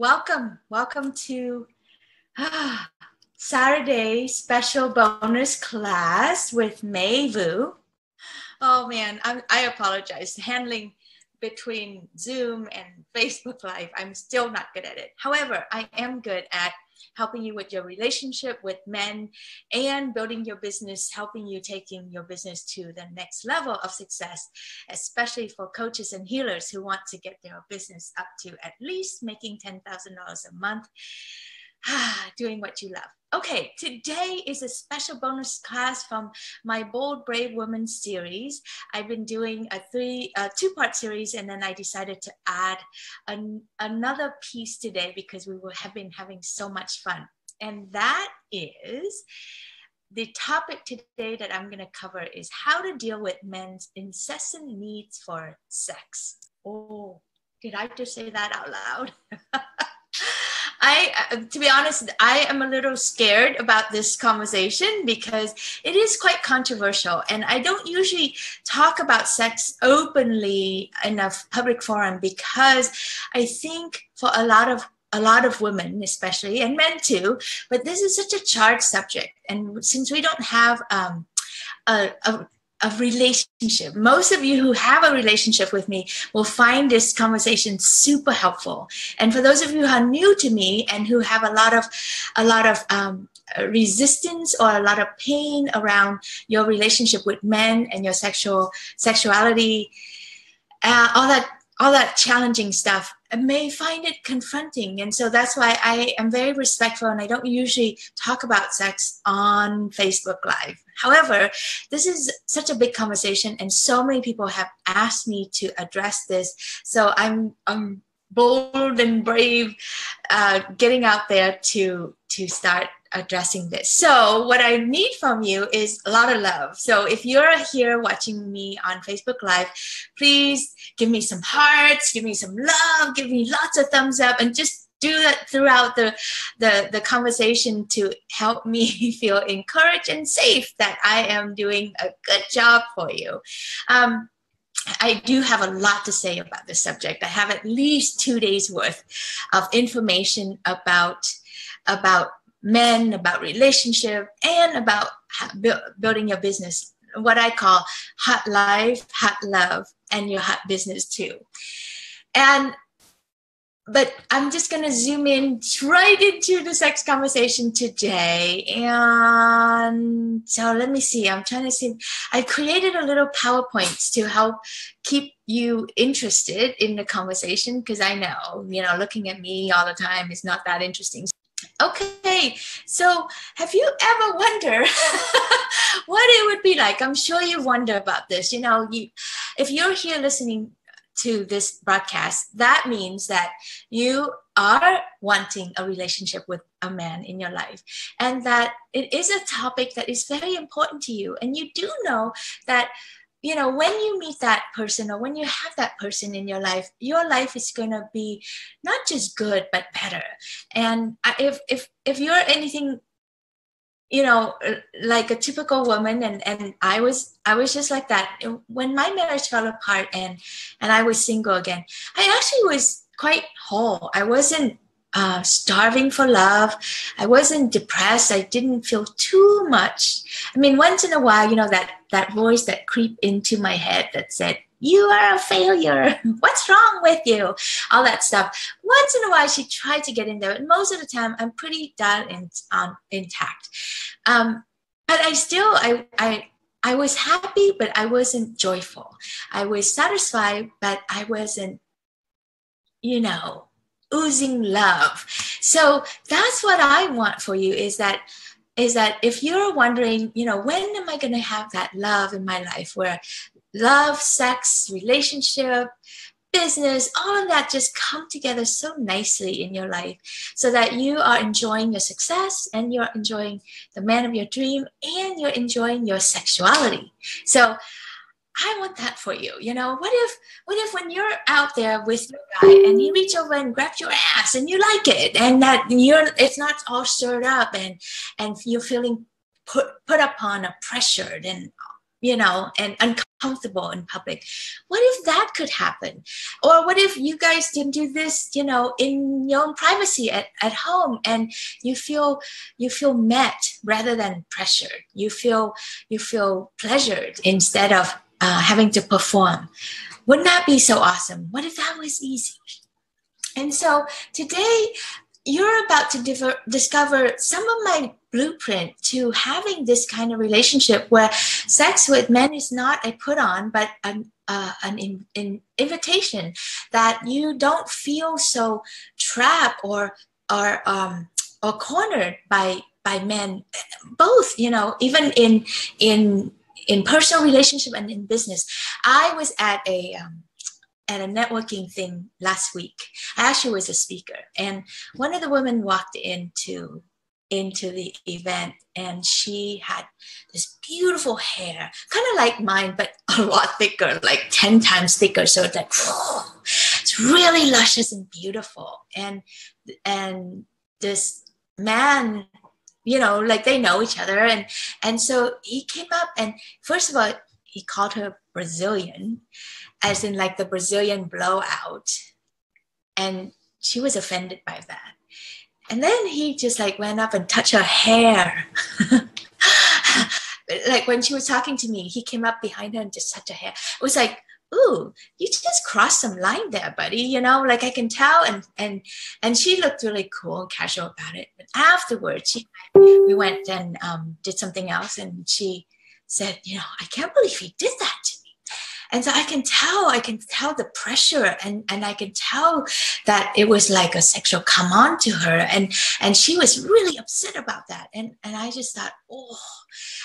Welcome to Saturday special bonus class with Mai Vu. Oh man, I apologize. Handling between Zoom and Facebook Live, I'm still not good at it. However, I am good at helping you with your relationship with men and building your business, helping you taking your business to the next level of success, especially for coaches and healers who want to get their business up to at least making $10,000 a month, doing what you love. Okay, today is a special bonus class from my Bold Brave Woman series. I've been doing a two-part series, and then I decided to add another piece today because have been having so much fun. And that is the topic today that I'm going to cover is how to deal with men's incessant needs for sex. Oh, did I just say that out loud? To be honest, I am a little scared about this conversation because it is quite controversial, and I don't usually talk about sex openly in a public forum because I think for a lot of women, especially, and men too, but this is such a charged subject, and since we don't have a relationship. Most of you who have a relationship with me will find this conversation super helpful. And for those of you who are new to me and who have a lot of resistance or a lot of pain around your relationship with men and your sexuality, all that challenging stuff, may find it confronting. And so that's why I am very respectful, and I don't usually talk about sex on Facebook Live. However, this is such a big conversation, and so many people have asked me to address this. So I'm bold and brave getting out there to start addressing this. So what I need from you is a lot of love. So if you're here watching me on Facebook Live, please give me some hearts, give me some love, give me lots of thumbs up, and just do that throughout the conversation to help me feel encouraged and safe that I am doing a good job for you. I do have a lot to say about this subject. I have at least 2 days worth of information about men, about relationship, and about building your business, what I call hot life, hot love, and your hot business too. But I'm just going to zoom in right into the sex conversation today. And so let me see. I'm trying to see. I created a little PowerPoint to help keep you interested in the conversation because I know, looking at me all the time is not that interesting. Okay, so have you ever wondered what it would be like? I'm sure you wonder about this. If you're here listening to this broadcast, that means that you are wanting a relationship with a man in your life, and that it is a topic that is very important to you. And you do know that, when you meet that person or when you have that person in your life is going to be not just good, but better. And if you're anything, like a typical woman, and I was just like that. When my marriage fell apart and I was single again, I actually was quite whole. I wasn't starving for love. I wasn't depressed. I didn't feel too much. I mean, once in a while, that voice that creeped into my head that said, "You are a failure. What's wrong with you?" All that stuff. Once in a while, she tried to get in there. But most of the time, I'm pretty darn intact. But I was happy, but I wasn't joyful. I was satisfied, but I wasn't, oozing love. So that's what I want for you is that if you're wondering, when am I going to have that love in my life where love, sex, relationship, business, all of that just come together so nicely in your life so that you are enjoying your success and you're enjoying the man of your dream and you're enjoying your sexuality. So I want that for you. What if when you're out there with your guy and he reach over and grabs your ass and you like it, and that it's not all stirred up and you're feeling put upon or pressured and and uncomfortable in public. What if that could happen? Or what if you guys can do this, in your own privacy at home, and you feel met rather than pressured. You feel pleasured instead of having to perform. Wouldn't that be so awesome? What if that was easy? And so today, you're about to discover some of my blueprint to having this kind of relationship where sex with men is not a put on, but an invitation, that you don't feel so trapped or cornered by men, both, even in personal relationship and in business. I was at a networking thing last week. I actually was a speaker, and one of the women walked into the event, and she had this beautiful hair, kind of like mine, but a lot thicker, like 10 times thicker. So it's like, it's really luscious and beautiful. And this man, like they know each other. And so he came up, and first of all, he called her Brazilian, as in like the Brazilian blowout. And she was offended by that. And then he just like went up and touched her hair. Like when she was talking to me, he came up behind her and just touched her hair. It was like, ooh, you just crossed some line there, buddy. Like I can tell. And she looked really cool and casual about it. But afterwards, we went and did something else. And she said, I can't believe he did that to me. And so I can tell the pressure, and I can tell that it was like a sexual come on to her. And she was really upset about that. And I just thought,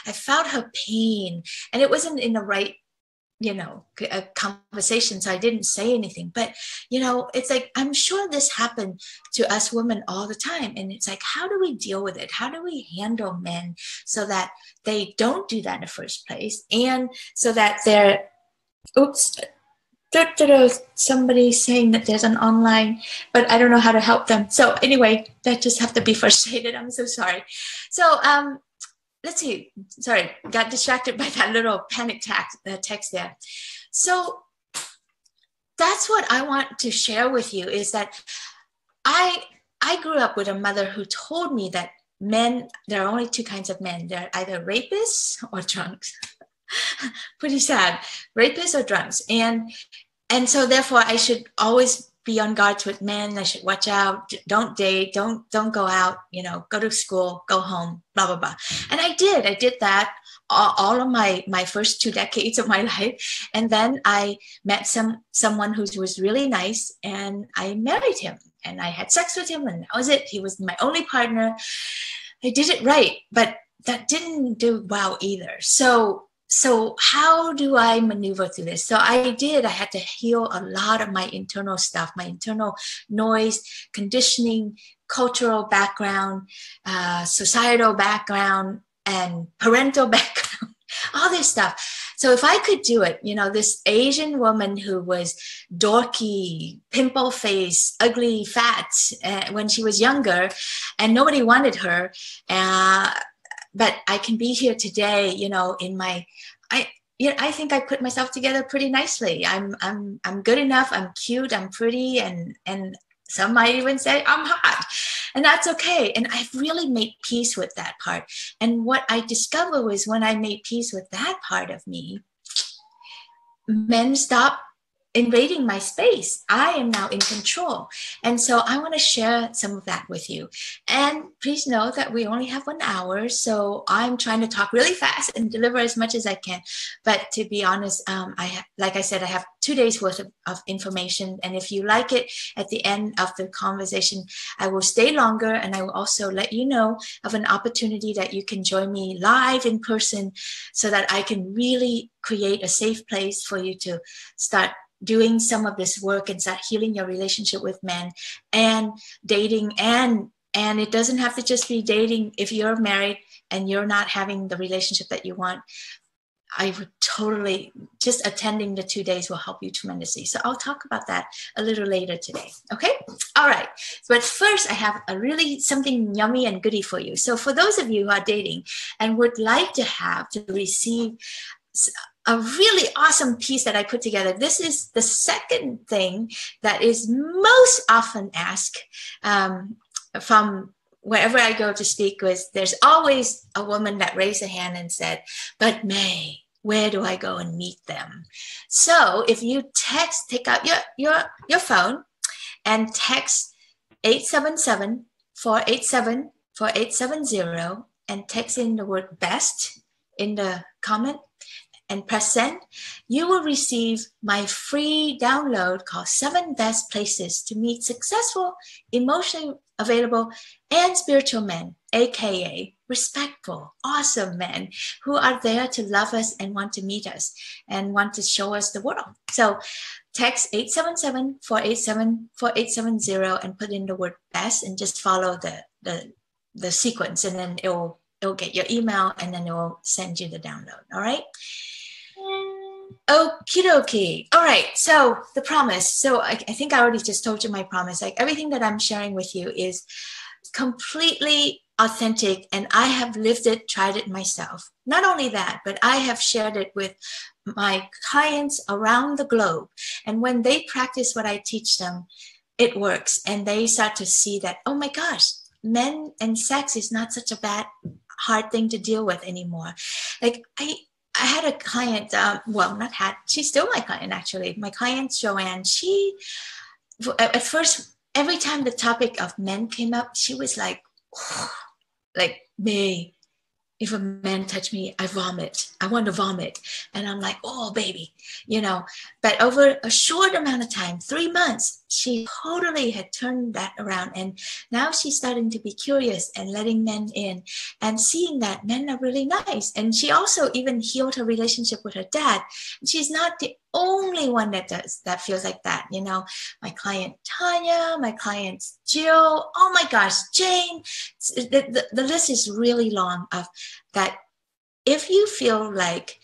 I felt her pain. And it wasn't in the right, a conversation. So I didn't say anything. But, it's like, I'm sure this happened to us women all the time. And it's like, how do we deal with it? How do we handle men so that they don't do that in the first place? And so that they're, somebody saying that there's an online, but I don't know how to help them. So anyway, that just have to be frustrated. I'm so sorry. So let's see. Sorry, got distracted by that little panic text there. So that's what I want to share with you, is that I grew up with a mother who told me that men, there are only two kinds of men. They're either rapists or drunks. Pretty sad. Rapists or drunks. And so therefore I should always be on guard with men. I should watch out, don't date, don't go out, go to school, go home, blah, blah, blah. And I did that all of my first 2 decades of my life. And then I met someone who was really nice, and I married him, and I had sex with him, and that was it. He was my only partner. I did it right, but that didn't do well either. So how do I maneuver through this? So I had to heal a lot of my internal stuff, my internal noise, conditioning, cultural background, societal background, and parental background, all this stuff. So if I could do it, this Asian woman who was dorky, pimple face, ugly, fat when she was younger, and nobody wanted her, but I can be here today, in my, I think I put myself together pretty nicely. I'm good enough. I'm cute. I'm pretty, and some might even say I'm hot, and that's okay. And I've really made peace with that part. And what I discovered was when I made peace with that part of me, men stopped invading my space. I am now in control. And so I want to share some of that with you. And please know that we only have 1 hour. So I'm trying to talk really fast and deliver as much as I can. But to be honest, like I said, I have 2 days worth of information. And if you like it, at the end of the conversation, I will stay longer. And I will also let you know of an opportunity that you can join me live in person, so that I can really create a safe place for you to start doing some of this work and start healing your relationship with men and dating. And it doesn't have to just be dating. If you're married and you're not having the relationship that you want, I would totally, just attending the 2 days will help you tremendously. So I'll talk about that a little later today. Okay. All right. But first I have something yummy and goody for you. So for those of you who are dating and would like to receive a really awesome piece that I put together. This is the second thing that is most often asked from wherever I go to speak with. There's always a woman that raised a hand and said, but Mai, where do I go and meet them? So if you take out your phone and text 877-487-4870 and text in the word best in the comment and press send, you will receive my free download called 7 Best Places to Meet Successful, Emotionally Available, and Spiritual Men, aka respectful, awesome men who are there to love us and want to meet us and want to show us the world. So text 877-487-4870 and put in the word best and just follow the sequence, and then it'll get your email and then it will send you the download. All right. Okie dokie. All right. So the promise. So I think I already just told you my promise. Like everything that I'm sharing with you is completely authentic, and I have lived it, tried it myself. Not only that, but I have shared it with my clients around the globe. And when they practice what I teach them, it works. And they start to see that, oh my gosh, men and sex is not such a hard thing to deal with anymore. Like I had a client, she's still my client actually. My client Joanne, she, at first, every time the topic of men came up, she was like, Mai, if a man touch me, I vomit. I want to vomit. And I'm like, oh, baby, but over a short amount of time, 3 months, she totally had turned that around. And now she's starting to be curious and letting men in and seeing that men are really nice. And she also even healed her relationship with her dad. She's not the only one that feels like that. My client Tanya, my client Jill, oh my gosh, Jane, the list is really long of that. If you feel like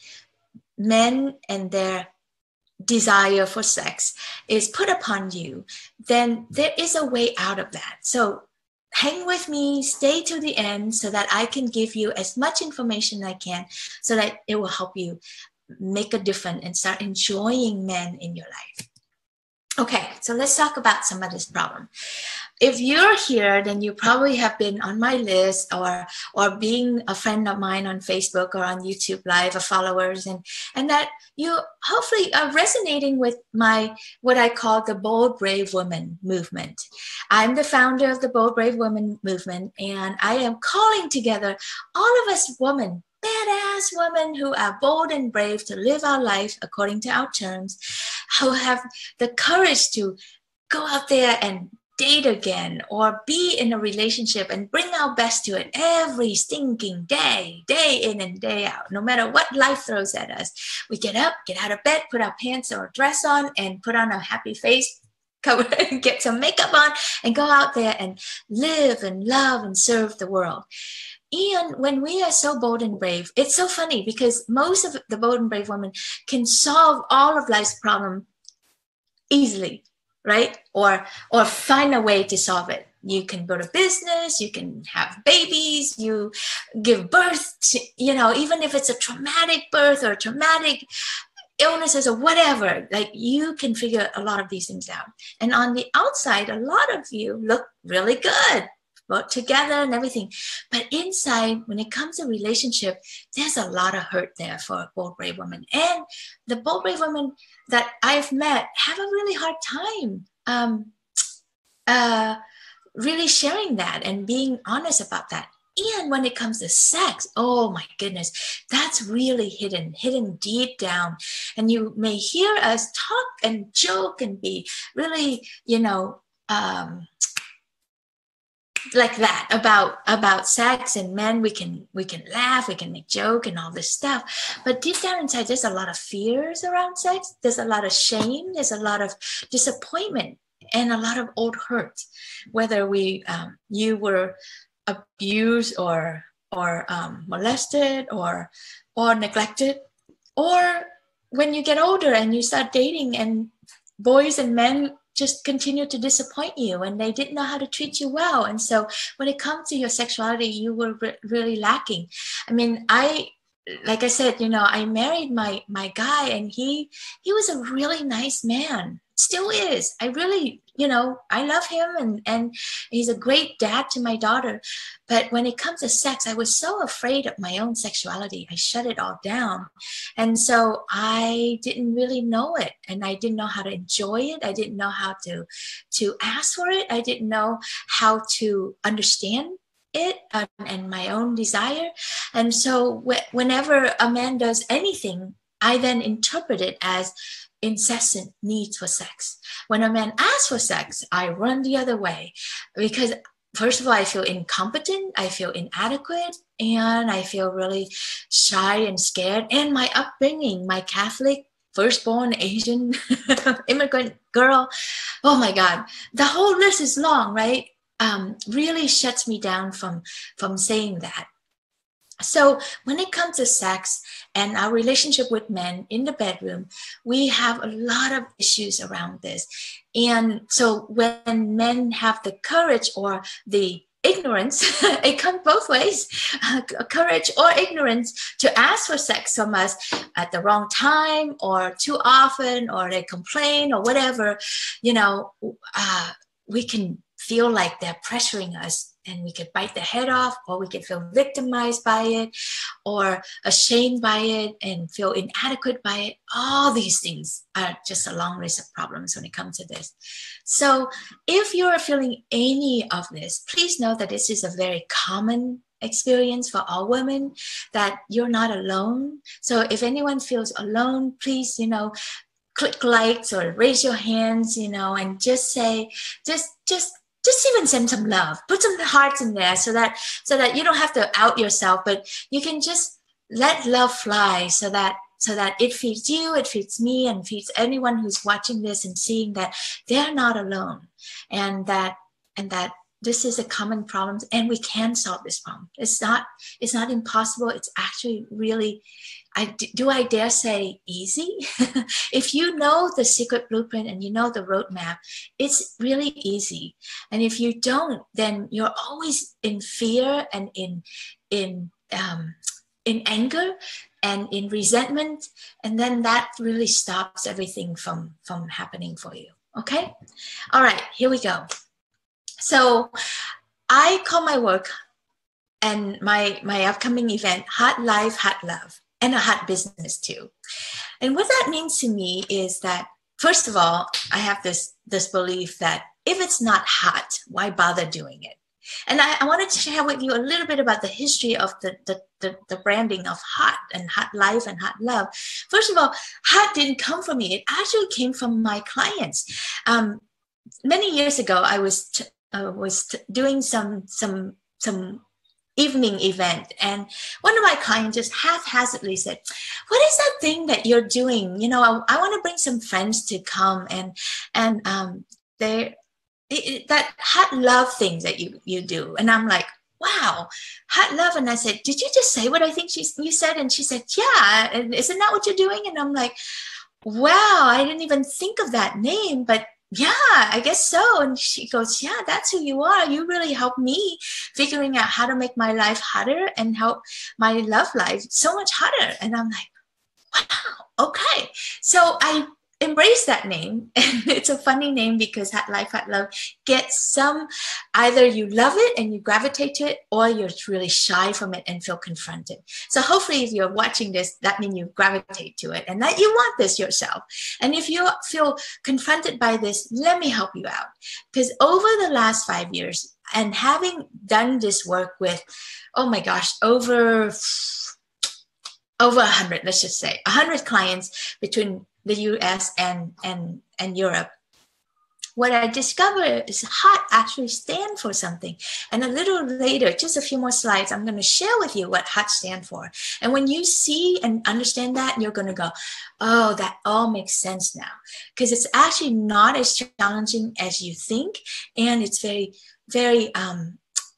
men and their desire for sex is put upon you, then there is a way out of that. So hang with me, stay to the end so that I can give you as much information I can so that it will help you make a difference and start enjoying men in your life. Okay, so let's talk about some of this problem. If you're here, then you probably have been on my list or being a friend of mine on Facebook or on YouTube Live, or followers, and that you hopefully are resonating with what I call the Bold Brave Woman movement. I'm the founder of the Bold Brave Woman movement, and I am calling together all of us women, badass women who are bold and brave to live our life according to our terms, who have the courage to go out there and date again or be in a relationship and bring our best to it every stinking day in and day out. No matter what life throws at us, we get up, get out of bed, put our pants or dress on and put on a happy face, cover and get some makeup on and go out there and live and love and serve the world. And when we are so bold and brave, it's so funny because most of the bold and brave women can solve all of life's problems easily, right? Or find a way to solve it. You can go to business, you can have babies, you give birth to, even if it's a traumatic birth or traumatic illnesses or whatever, like you can figure a lot of these things out. And on the outside, a lot of you look really good, both together and everything. But inside, when it comes to relationship, there's a lot of hurt there for a bold, brave woman. And the bold, brave women that I've met have a really hard time really sharing that and being honest about that. And when it comes to sex, oh my goodness, that's really hidden deep down. And you may hear us talk and joke and be really, like that about sex and men. We can laugh, we can make joke and all this stuff. But deep down inside, there's a lot of fears around sex. There's a lot of shame. There's a lot of disappointment and a lot of old hurt. Whether you were abused or molested or neglected, or when you get older and you start dating and boys and men just continue to disappoint you and they didn't know how to treat you well. And so when it comes to your sexuality, you were really lacking. I mean, I like I said, I married my guy, and he was a really nice man. Still is. I really, I love him, and he's a great dad to my daughter. But when it comes to sex, I was so afraid of my own sexuality. I shut it all down. And so I didn't really know it, and I didn't know how to enjoy it. I didn't know how to ask for it. I didn't know how to understand it, and my own desire. And so whenever a man does anything, I then interpret it as incessant needs for sex. When a man asks for sex, I run the other way, because first of all, I feel incompetent, I feel inadequate, and I feel really shy and scared. And my upbringing, my Catholic, firstborn Asian immigrant girl, oh my God, the whole list is long, right? Really shuts me down from saying that. So when it comes to sex and our relationship with men in the bedroom, we have a lot of issues around this. And so when men have the courage or the ignorance, it comes both ways, courage or ignorance, to ask for sex from us at the wrong time or too often, or they complain or whatever, we can feel like they're pressuring us, and we could bite the head off, or we could feel victimized by it, or ashamed by it, and feel inadequate by it. All these things are just a long list of problems when it comes to this. So if you're feeling any of this, please know that this is a very common experience for all women, that you're not alone. So if anyone feels alone, please, click likes or raise your hands, and just say, just even send some love, put some hearts in there, so that you don't have to out yourself, but you can just let love fly, so that it feeds you, it feeds me, and feeds anyone who's watching this and seeing that they're not alone, and that this is a common problem, and we can solve this problem. It's not impossible. It's actually really, I dare say, easy. If you know the secret blueprint and you know the roadmap, it's really easy. And if you don't, then you're always in fear and in anger and in resentment, and then that really stops everything from happening for you. Okay? All right, here we go. So I call my work and my upcoming event Hot Life, Hot Love, and a hot business too. And what that means to me is that, first of all, I have this belief that if it's not hot, why bother doing it? And I wanted to share with you a little bit about the history of the branding of hot and hot life and hot love. First of all, hot didn't come from me. It actually came from my clients. Many years ago, I was doing some evening event, and one of my clients just haphazardly said, "What is that thing that you're doing? I want to bring some friends to come, and that hot love thing that you do." And I'm like, "Wow, hot love." And I said, "Did you just say what I think you said?" And she said, "Yeah, and isn't that what you're doing?" And I'm like, "Wow, I didn't even think of that name, but yeah, I guess so." And she goes, "Yeah, that's who you are. You really helped me figuring out how to make my life hotter and help my love life so much hotter." And I'm like, wow, okay. So I embrace that name. And it's a funny name because Hot Life, Hot Love gets either you love it and you gravitate to it, or you're really shy from it and feel confronted. So hopefully if you're watching this, that means you gravitate to it and that you want this yourself. And if you feel confronted by this, let me help you out. Because over the last 5 years, and having done this work with, oh my gosh, over 100, let's just say 100 clients between the US and Europe, what I discovered is hot actually stand for something. And a little later, just a few more slides, I'm going to share with you what hot stand for. And when you see and understand that, you're going to go, oh, that all makes sense now. Because it's actually not as challenging as you think. And it's very, very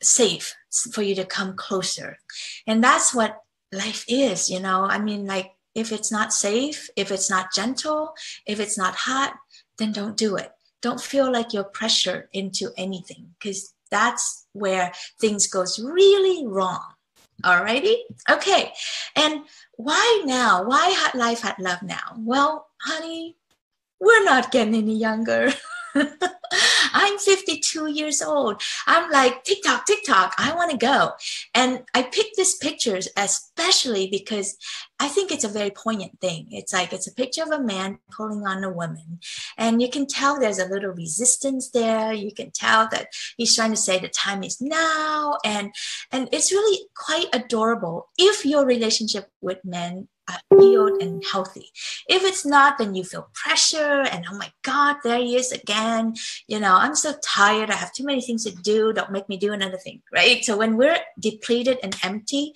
safe for you to come closer. And that's what life is, I mean, like, if it's not safe, if it's not gentle, if it's not hot, then don't do it. Don't feel like you're pressured into anything, because that's where things goes really wrong. Alrighty. Okay. And why now? Why Hot Life, Hot Love now? Well, honey, we're not getting any younger. I'm 52 years old. I'm like, TikTok, TikTok, I want to go. And I picked these pictures especially because I think it's a very poignant thing. It's like, it's a picture of a man pulling on a woman. And you can tell there's a little resistance there. You can tell that he's trying to say the time is now. And it's really quite adorable if your relationship with men healed and healthy. If it's not, then you feel pressure and, oh my God, there he is again. You know, I'm so tired. I have too many things to do. Don't make me do another thing, right? So when we're depleted and empty,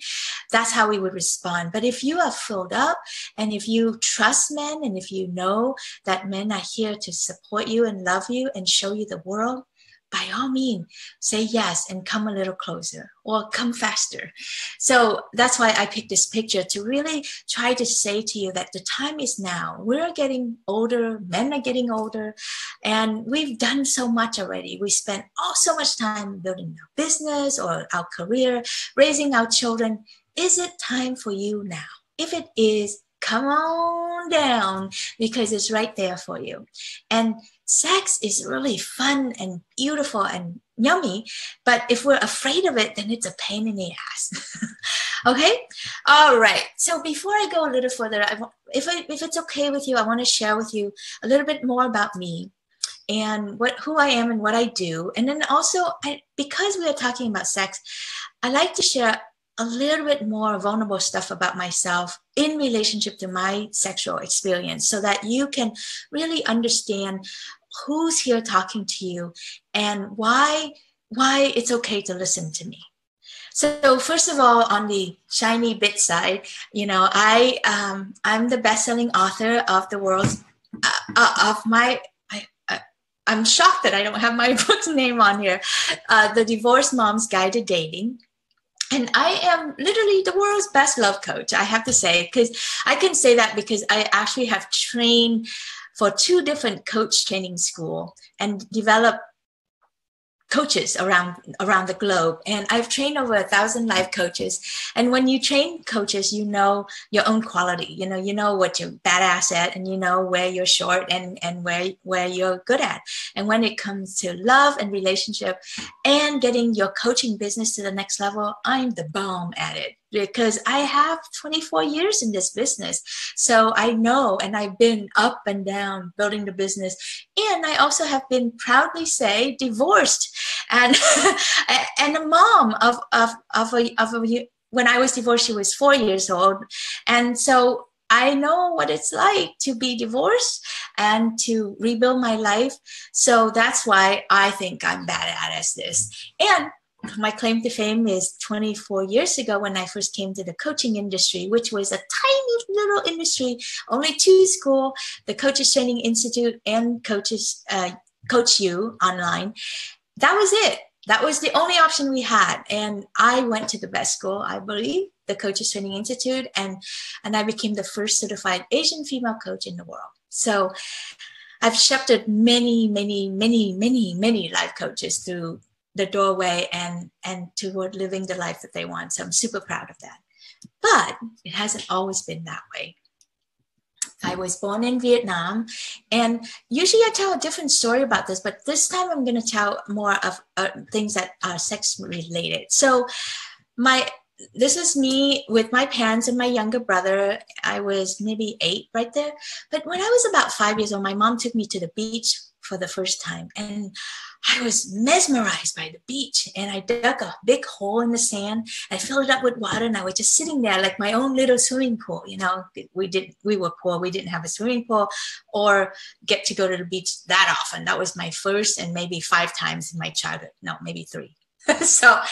that's how we would respond. But if you are filled up and if you trust men and if you know that men are here to support you and love you and show you the world, by all means, say yes and come a little closer or come faster. So that's why I picked this picture to really try to say to you that the time is now. We're getting older, men are getting older, and we've done so much already. We spent so much time building our business or our career, raising our children. Is it time for you now? If it is, come on down because it's right there for you. And sex is really fun and beautiful and yummy, but if we're afraid of it, then it's a pain in the ass. Okay? All right. So before I go a little further, if it's okay with you, I want to share with you a little bit more about me and who I am and what I do. And then also, because we are talking about sex, I like to share a little bit more vulnerable stuff about myself in relationship to my sexual experience so that you can really understand who's here talking to you and why it's okay to listen to me. So first of all, on the shiny bit side, you know, I'm the best-selling author of the world's I'm shocked that I don't have my book's name on here, The Divorced Mom's Guide to Dating. And I am literally the world's best love coach, I have to say, because I can say that because I actually have trained for 2 different coach training school and developed coaches around the globe. And I've trained over 1,000 life coaches. And when you train coaches, you know your own quality. You know what you're badass at, and you know where you're short and where you're good at. And when it comes to love and relationship and getting your coaching business to the next level, I'm the bomb at it because I have 24 years in this business. So I know, and I've been up and down building the business. And I also have been proudly divorced and and a mom of when I was divorced, she was 4 years old. And so I know what it's like to be divorced and to rebuild my life. So that's why I think I'm bad at this. And my claim to fame is 24 years ago when I first came to the coaching industry, which was a tiny little industry, only 2 schools, the Coaches Training Institute and Coach U online. That was it. That was the only option we had. And I went to the best school, I believe, the Coaches Training Institute, and I became the first certified Asian female coach in the world. So I've shepherded many, many, many, many, many life coaches through the doorway and toward living the life that they want. So I'm super proud of that. But it hasn't always been that way. I was born in Vietnam, and usually I tell a different story about this, but this time I'm going to tell more of things that are sex related. So this is me with my parents and my younger brother. I was maybe 8 right there. But when I was about 5 years old, my mom took me to the beach for the first time. And I was mesmerized by the beach. And I dug a big hole in the sand. I filled it up with water. And I was just sitting there like my own little swimming pool. You know, we were poor. We didn't have a swimming pool or get to go to the beach that often. That was my first and maybe 5 times in my childhood. No, maybe 3. So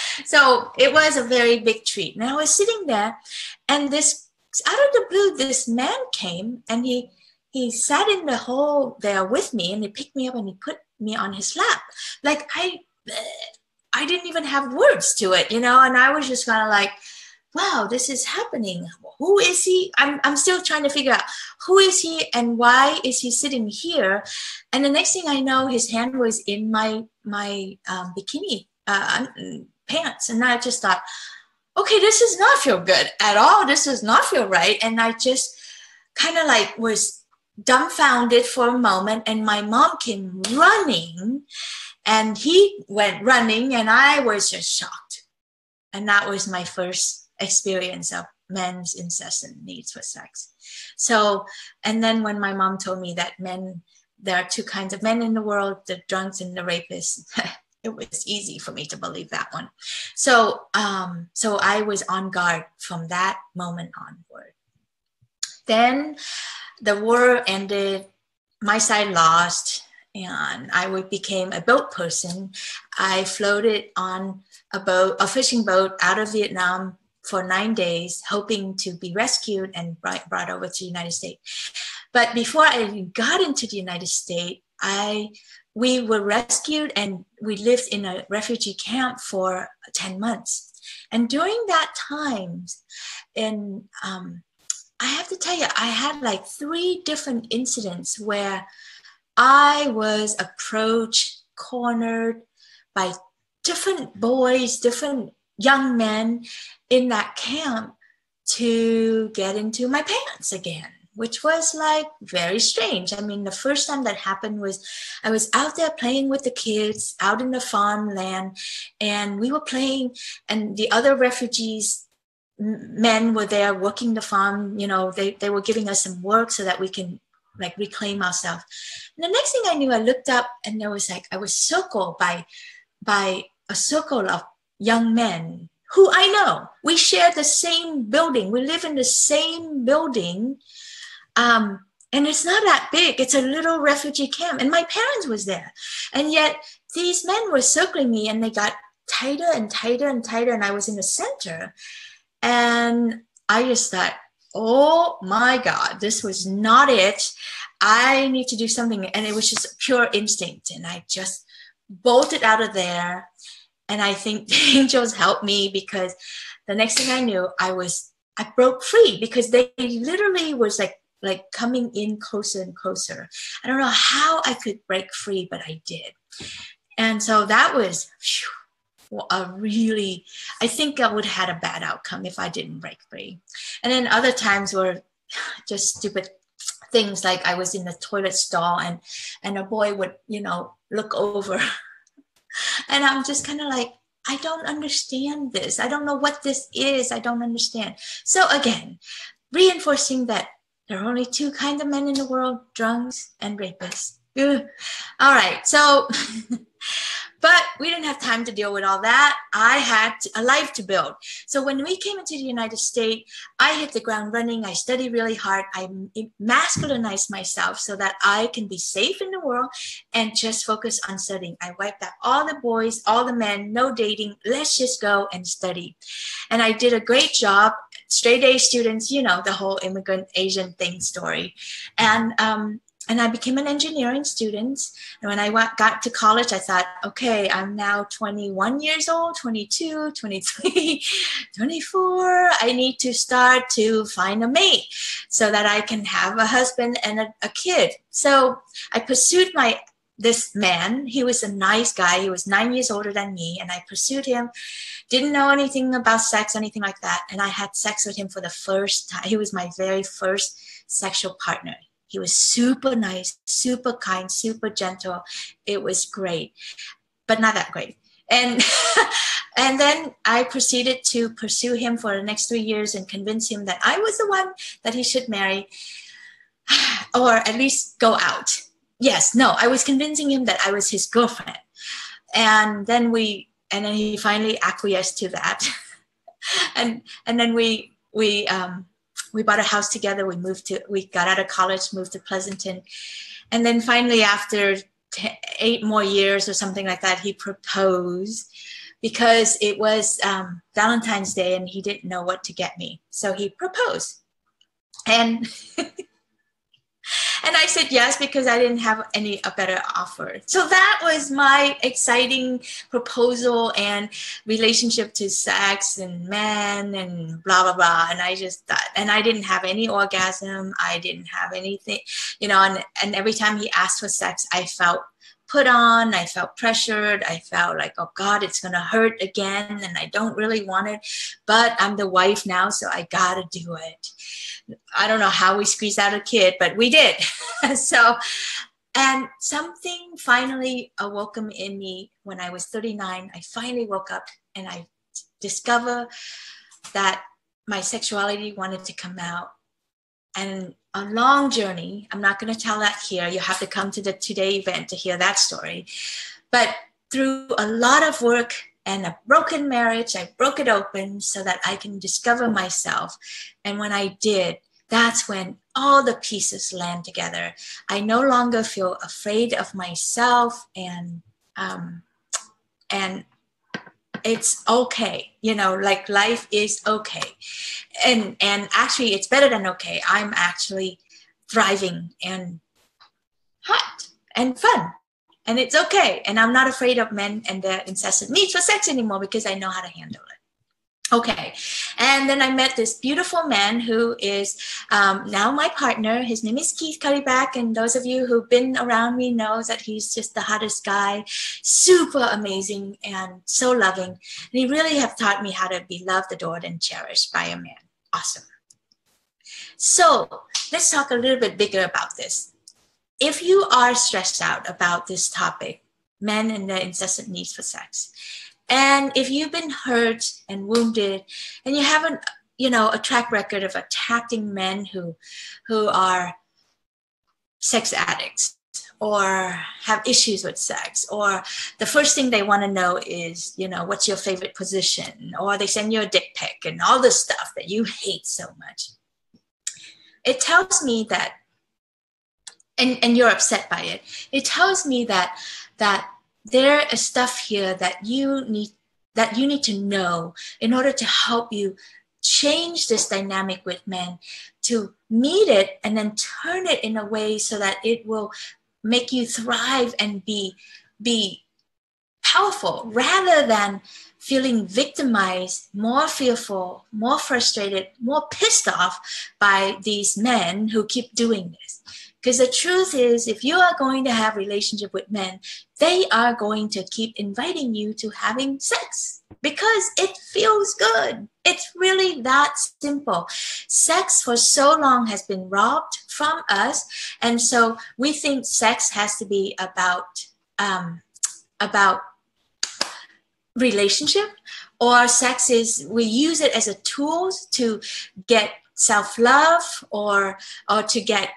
it was a very big treat. And I was sitting there, and this out of the blue, this man came and he sat in the hole there with me, and he picked me up and he put me on his lap. Like I didn't even have words to it, you know, and I was just kind of like, wow, this is happening. Who is he? I'm still trying to figure out who is he and why is he sitting here? And the next thing I know, his hand was in my bikini pants. And I just thought, okay, this does not feel good at all. This does not feel right. And I just kind of like was dumbfounded for a moment. And my mom came running and he went running and I was just shocked. And that was my first experience of men's incessant needs for sex. So, and then when my mom told me that there are two kinds of men in the world, the drunks and the rapists, it was easy for me to believe that one. So, so I was on guard from that moment onward. Then the war ended, my side lost, and I became a boat person. I floated on a fishing boat out of Vietnam for 9 days, hoping to be rescued and brought over to the United States. But before I got into the United States, we were rescued and we lived in a refugee camp for 10 months. And during that time, I have to tell you, I had like 3 different incidents where I was approached, cornered by different boys, different young men in that camp to get into my pants again, which was like very strange. I mean, the first time that happened was I was out there playing with the kids out in the farmland, and we were playing, and the other refugees men were there working the farm. You know, they were giving us some work so that we can like reclaim ourselves. And the next thing I knew, I looked up and there was like, I was circled by a circle of young men who I know. We share the same building. We live in the same building. And it's not that big. It's a little refugee camp. And my parents was there. And yet these men were circling me and they got tighter and tighter and tighter. And I was in the center. And I just thought, oh my God, this was not it. I need to do something. And it was just pure instinct. And I just bolted out of there. And I think the angels helped me, because the next thing I knew, I broke free, because they literally was like coming in closer and closer. I don't know how I could break free, but I did. And so that was I think I would have had a bad outcome if I didn't break free. And then other times were just stupid things, like I was in the toilet stall and a boy would, look over. And I'm just kind of like, I don't understand this. I don't know what this is. I don't understand. So again, reinforcing that there are only 2 kinds of men in the world, drunks and rapists. Ugh. All right. So, but we didn't have time to deal with all that. I had a life to build. So when we came into the United States, I hit the ground running. I studied really hard. I masculinized myself so that I can be safe in the world and just focus on studying. I wiped out all the boys, all the men, no dating. Let's just go and study. And I did a great job. Straight A students, the whole immigrant Asian thing story. And I became an engineering student. And when I got to college, I thought, okay, I'm now 21 years old, 22, 23, 24. I need to start to find a mate so that I can have a husband and a kid. So I pursued this man. He was a nice guy. He was 9 years older than me. And I pursued him. Didn't know anything about sex, anything like that. And I had sex with him for the first time. He was my very first sexual partner. He was super nice, super kind, super gentle. It was great, but not that great. And and then I proceeded to pursue him for the next 3 years and convince him that I was the one that he should marry, or at least go out. I was convincing him that I was his girlfriend. And then he finally acquiesced to that. and then we bought a house together. We got out of college, moved to Pleasanton. And then finally, after 8 more years or something like that, he proposed, because it was Valentine's Day and he didn't know what to get me. So he proposed. And and I said yes, because I didn't have a better offer. So that was my exciting proposal and relationship to sex and men and blah, blah, blah. And I just thought, and I didn't have any orgasm. I didn't have anything, and every time he asked for sex, I felt put on. I felt pressured. I felt like, oh God, it's going to hurt again. And I don't really want it, but I'm the wife now, so I got to do it. I don't know how we squeezed out a kid, but we did. And something finally awoke in me when I was 39. I finally woke up and I discovered that my sexuality wanted to come out. And a long journey. I'm not going to tell that here. You have to come to the Today event to hear that story. But through a lot of work and a broken marriage, I broke it open so that I can discover myself. And when I did, that's when all the pieces land together. I no longer feel afraid of myself, and it's okay, like life is okay. And actually it's better than okay. I'm actually thriving and hot and fun, and it's okay. And I'm not afraid of men and their incessant needs for sex anymore because I know how to handle it. Okay. And then I met this beautiful man who is now my partner. His name is Keith Curryback. And those of you who've been around me knows that he's just the hottest guy, super amazing and so loving. And he really have taught me how to be loved, adored, and cherished by a man. Awesome. So let's talk a little bit bigger about this. If you are stressed out about this topic, men and their incessant needs for sex, and if you've been hurt and wounded and you haven't, a track record of attacking men who are sex addicts or have issues with sex, or the first thing they want to know is, what's your favorite position, or they send you a dick pic and all this stuff that you hate so much, it tells me that, and you're upset by it, it tells me that there is stuff here that you need to know in order to help you change this dynamic with men, to meet it and then turn it in a way so that it will make you thrive and be powerful, rather than feeling victimized, more fearful, more frustrated, more pissed off by these men who keep doing this. Because the truth is, if you are going to have a relationship with men, they are going to keep inviting you to having sex because it feels good. It's really that simple. Sex for so long has been robbed from us. And so we think sex has to be about relationship, or sex is, we use it as a tool to get self-love or to get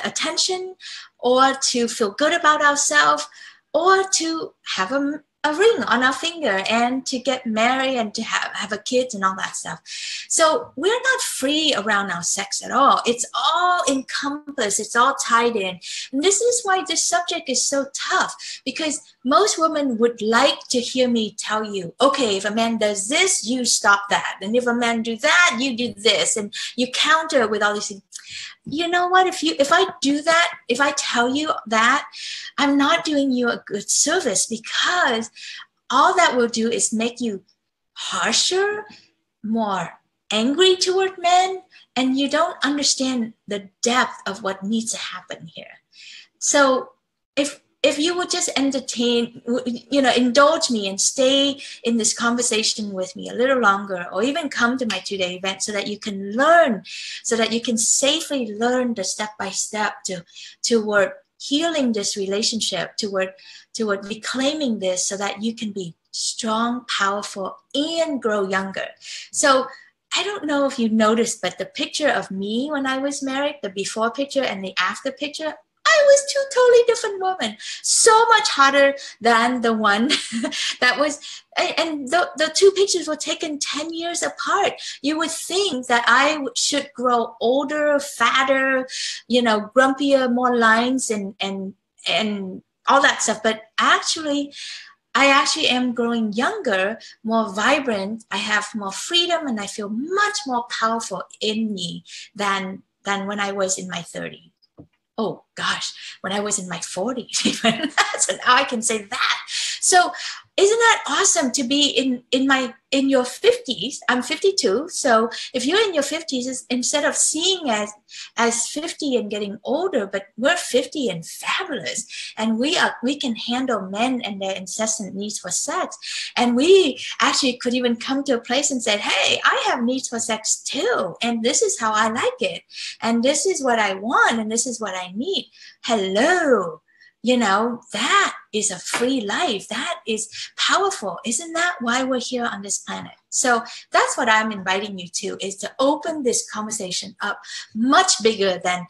attention, or to feel good about ourselves, or to have a ring on our finger and to get married and to have a kid and all that stuff. So we're not free around our sex at all. It's all encompassed. It's all tied in. And this is why this subject is so tough, because most women would like to hear me tell you, okay, if a man does this, you stop that. And if a man do that, you do this. And you counter with all these things. You know what? If I do that, if I tell you that, I'm not doing you a good service, because all that will do is make you harsher, more angry toward men, and you don't understand the depth of what needs to happen here. So if you would just entertain, indulge me and stay in this conversation with me a little longer, or even come to my 2-day event so that you can learn, so that you can safely learn the step-by-step toward healing this relationship, toward reclaiming this, so that you can be strong, powerful, and grow younger. So I don't know if you noticed, but the picture of me when I was married, the before picture and the after picture, I was two totally different women, so much hotter than the one that was, and the two pictures were taken 10 years apart. You would think that I should grow older, fatter, grumpier, more lines and all that stuff. But I actually am growing younger, more vibrant. I have more freedom, and I feel much more powerful in me than when I was in my 30s. Oh gosh, when I was in my 40s even. So now I can say that. So isn't that awesome to be in your 50s? I'm 52. So if you're in your 50s, instead of seeing as 50 and getting older, but we're 50 and fabulous. And we can handle men and their incessant needs for sex. And we actually could even come to a place and say, hey, I have needs for sex too. And this is how I like it. And this is what I want. And this is what I need. Hello. You know, that is a free life. That is powerful. Isn't that why we're here on this planet? So that's what I'm inviting you to, is to open this conversation up much bigger than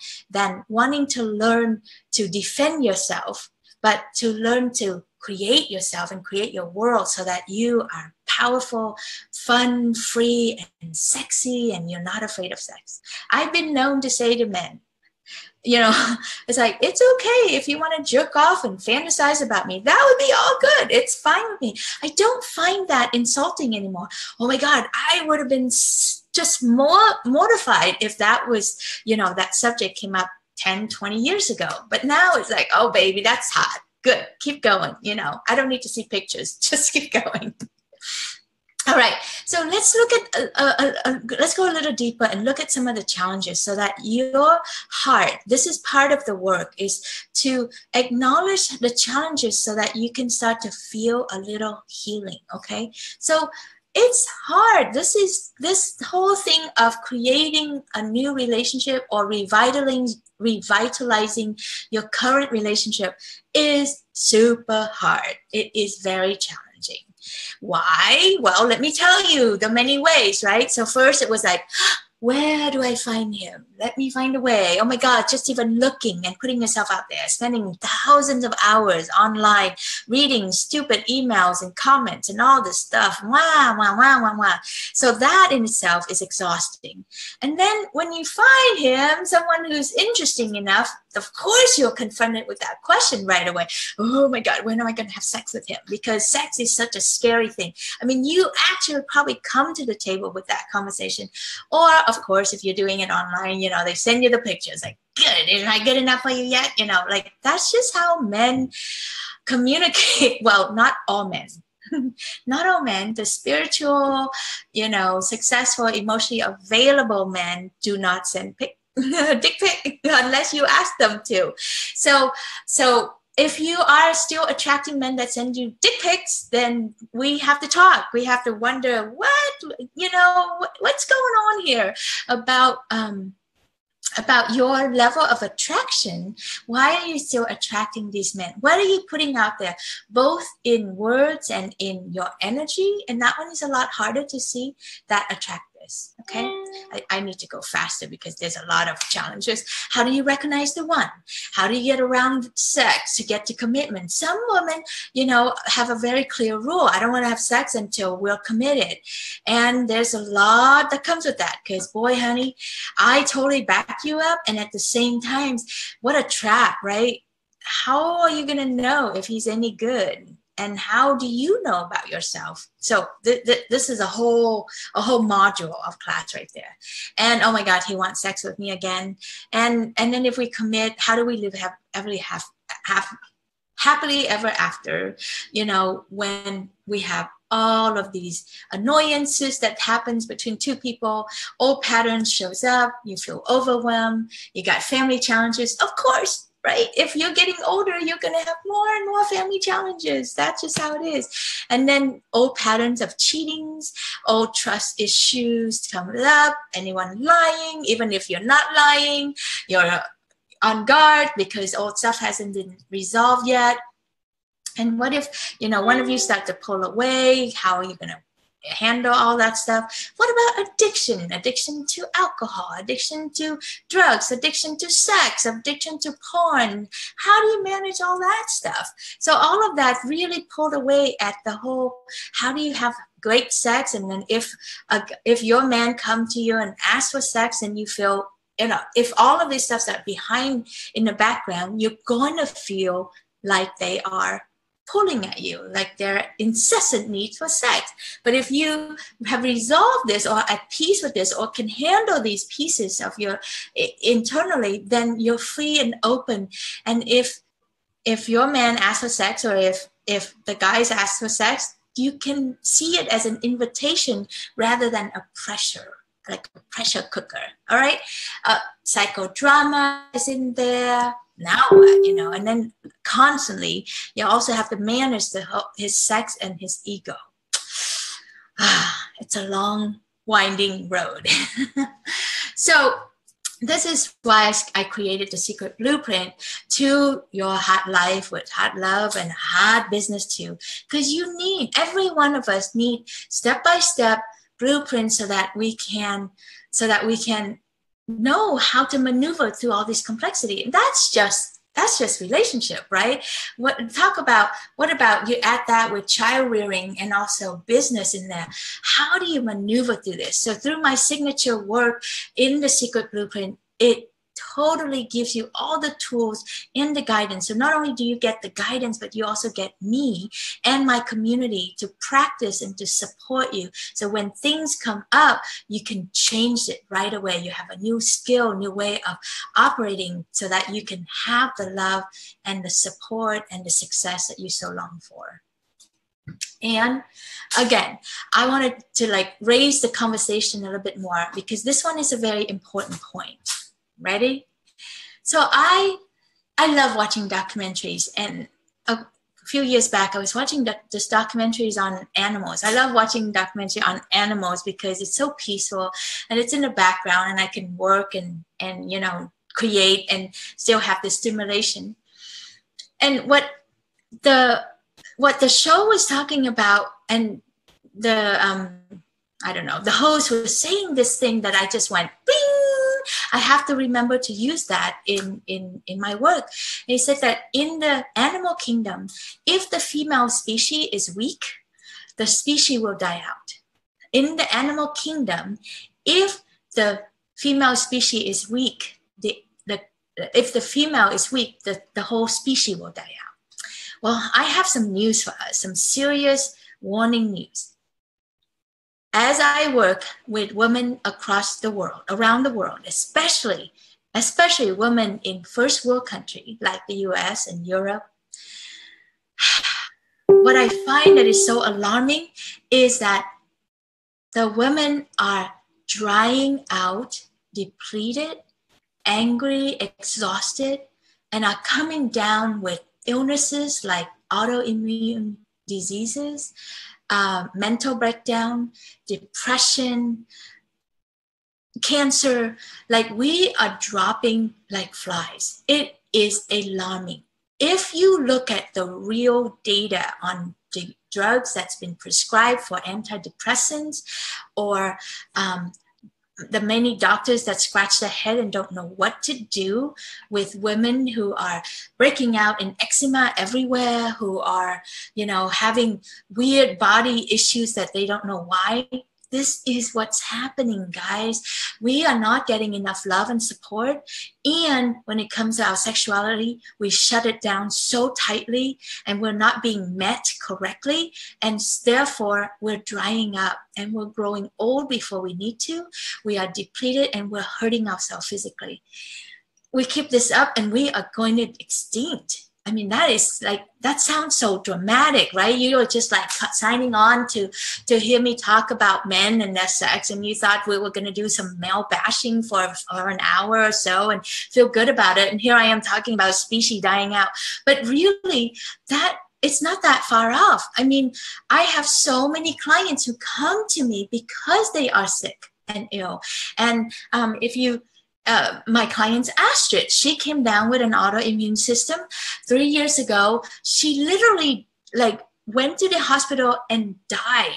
wanting to learn to defend yourself, but to learn to create yourself and create your world so that you are powerful, fun, free, and sexy, and you're not afraid of sex. I've been known to say to men, you know, it's like, it's okay if you want to jerk off and fantasize about me. That would be all good. It's fine with me. I don't find that insulting anymore. Oh my God, I would have been just more mortified if that was, you know, that subject came up 10, 20 years ago. But now it's like, oh baby, that's hot. Good. Keep going. You know, I don't need to see pictures. Just keep going. All right, so let's look at, let's go a little deeper and look at some of the challenges so that your heart, this is part of the work, is to acknowledge the challenges so that you can start to feel a little healing, okay? So it's hard. This whole thing of creating a new relationship or revitalizing your current relationship is super hard. It is very challenging. Why? Well, let me tell you the many ways, right? So first it was like, where do I find him? Let me find a way. Oh my God, just even looking and putting yourself out there, spending thousands of hours online, reading stupid emails and comments and all this stuff. Wow, wow, wow, wow, wow. So that in itself is exhausting. And then when you find him, someone who's interesting enough, of course you're confronted with that question right away. Oh my God, when am I going to have sex with him? Because sex is such a scary thing. I mean, you actually probably come to the table with that conversation. Or of course, if you're doing it online, you know, they send you the pictures like, good, is I good enough for you yet? You know, like that's just how men communicate. Well, not all men. Not all men. The spiritual, you know, successful, emotionally available men do not send dick pic unless you ask them to. So if you are still attracting men that send you dick pics, then we have to talk. We have to wonder what's going on here about your level of attraction. Why are you still attracting these men? What are you putting out there, both in words and in your energy? And that one is a lot harder to see, that attractiveness. Okay, I need to go faster because there's a lot of challenges. How do you recognize the one? How do you get around sex to get to commitment? Some women, you know, have a very clear rule. I don't want to have sex until we're committed. And there's a lot that comes with that because, boy, honey, I totally back you up. And at the same time, what a trap, right? How are you going to know if he's any good? And how do you know about yourself? So this is a whole module of class right there. And oh my God, he wants sex with me again. And then if we commit, how do we live happily ever after? You know, when we have all of these annoyances that happens between two people, old patterns shows up, you feel overwhelmed, you got family challenges, of course. Right? If you're getting older, you're going to have more and more family challenges. That's just how it is. And then old patterns of cheatings, old trust issues come up, anyone lying, even if you're not lying, you're on guard because old stuff hasn't been resolved yet. And what if, you know, one of you start to pull away? How are you going to handle all that stuff? What about addiction? Addiction to alcohol, addiction to drugs, addiction to sex, addiction to porn. How do you manage all that stuff? So all of that really pulled away at the whole, how do you have great sex? And then if your man come to you and asks for sex and you feel, you know, if all of these stuffs are behind in the background, you're going to feel like they are pulling at you, like their incessant needs for sex. But if you have resolved this or at peace with this or can handle these pieces of your internally, then you're free and open. And if your man asks for sex, or if if the guys ask for sex, you can see it as an invitation rather than a pressure, like a pressure cooker. All right. Psychodrama is in there. Now what, and then constantly you also have to manage his sex and his ego. It's a long, winding road. So this is why I created the secret blueprint to your heart life with heart love and heart business too. Because every one of us need step-by-step blueprints so that we can know how to maneuver through all this complexity. And that's just relationship, right? What about you add that with child rearing and also business in there? How do you maneuver through this? So through my signature work in the secret blueprint, it totally gives you all the tools and the guidance. So not only do you get the guidance, but you also get me and my community to practice and to support you. So when things come up, you can change it right away. You have a new skill, new way of operating so that you can have the love and the support and the success that you so long for. And again, I wanted to raise the conversation a little bit more because this one is a very important point. Ready? So I love watching documentaries, and a few years back I was watching this documentaries on animals. I love watching documentary on animals because it's so peaceful and it's in the background and I can work and create and still have the stimulation. And what the show was talking about, and the the host was saying this thing that I just went bing. I have to remember to use that in my work. And he said that in the animal kingdom, if the female species is weak, the species will die out. In the animal kingdom, if the female species is weak, if the female is weak, the whole species will die out. Well, I have some news for us, some serious warning news. As I work with women across the world, around the world, especially women in first world countries like the US and Europe, what I find that is so alarming is that the women are drying out, depleted, angry, exhausted, and are coming down with illnesses like autoimmune diseases, mental breakdown, depression, cancer. We are dropping like flies. It is alarming. If you look at the real data on the drugs that's been prescribed for antidepressants, or the many doctors that scratch their head and don't know what to do with women who are breaking out in eczema everywhere, who are, having weird body issues that they don't know why. This is what's happening, guys. We are not getting enough love and support. And when it comes to our sexuality, we shut it down so tightly and we're not being met correctly. And therefore, we're drying up and we're growing old before we need to. We are depleted and we're hurting ourselves physically. We keep this up and we are going to extinct. I mean, that sounds so dramatic, right? You're just signing on to hear me talk about men and their sex, and you thought we were going to do some male bashing for an hour or so and feel good about it. And here I am talking about species dying out. But really, it's not that far off. I mean, I have so many clients who come to me because they are sick and ill. And my client's Astrid, she came down with an autoimmune system 3 years ago. She literally went to the hospital and died.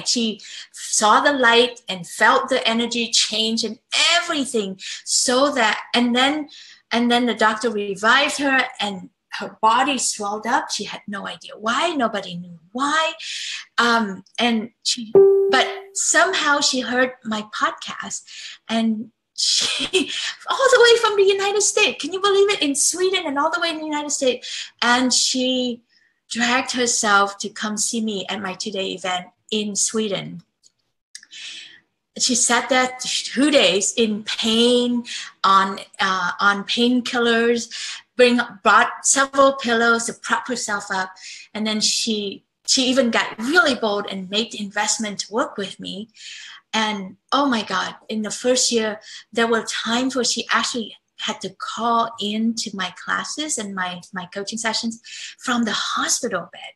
She saw the light and felt the energy change and everything, and then the doctor revived her and her body swelled up. She had no idea why. Nobody knew why. But somehow she heard my podcast, and she, all the way from the United States, can you believe it? In Sweden and all the way in the United States. And she dragged herself to come see me at my 2-day event in Sweden. She sat there 2 days in pain, on painkillers, brought several pillows to prop herself up. And then she even got really bold and made the investment to work with me. And oh my God, in the first year, there were times where she actually had to call into my classes and my coaching sessions from the hospital bed,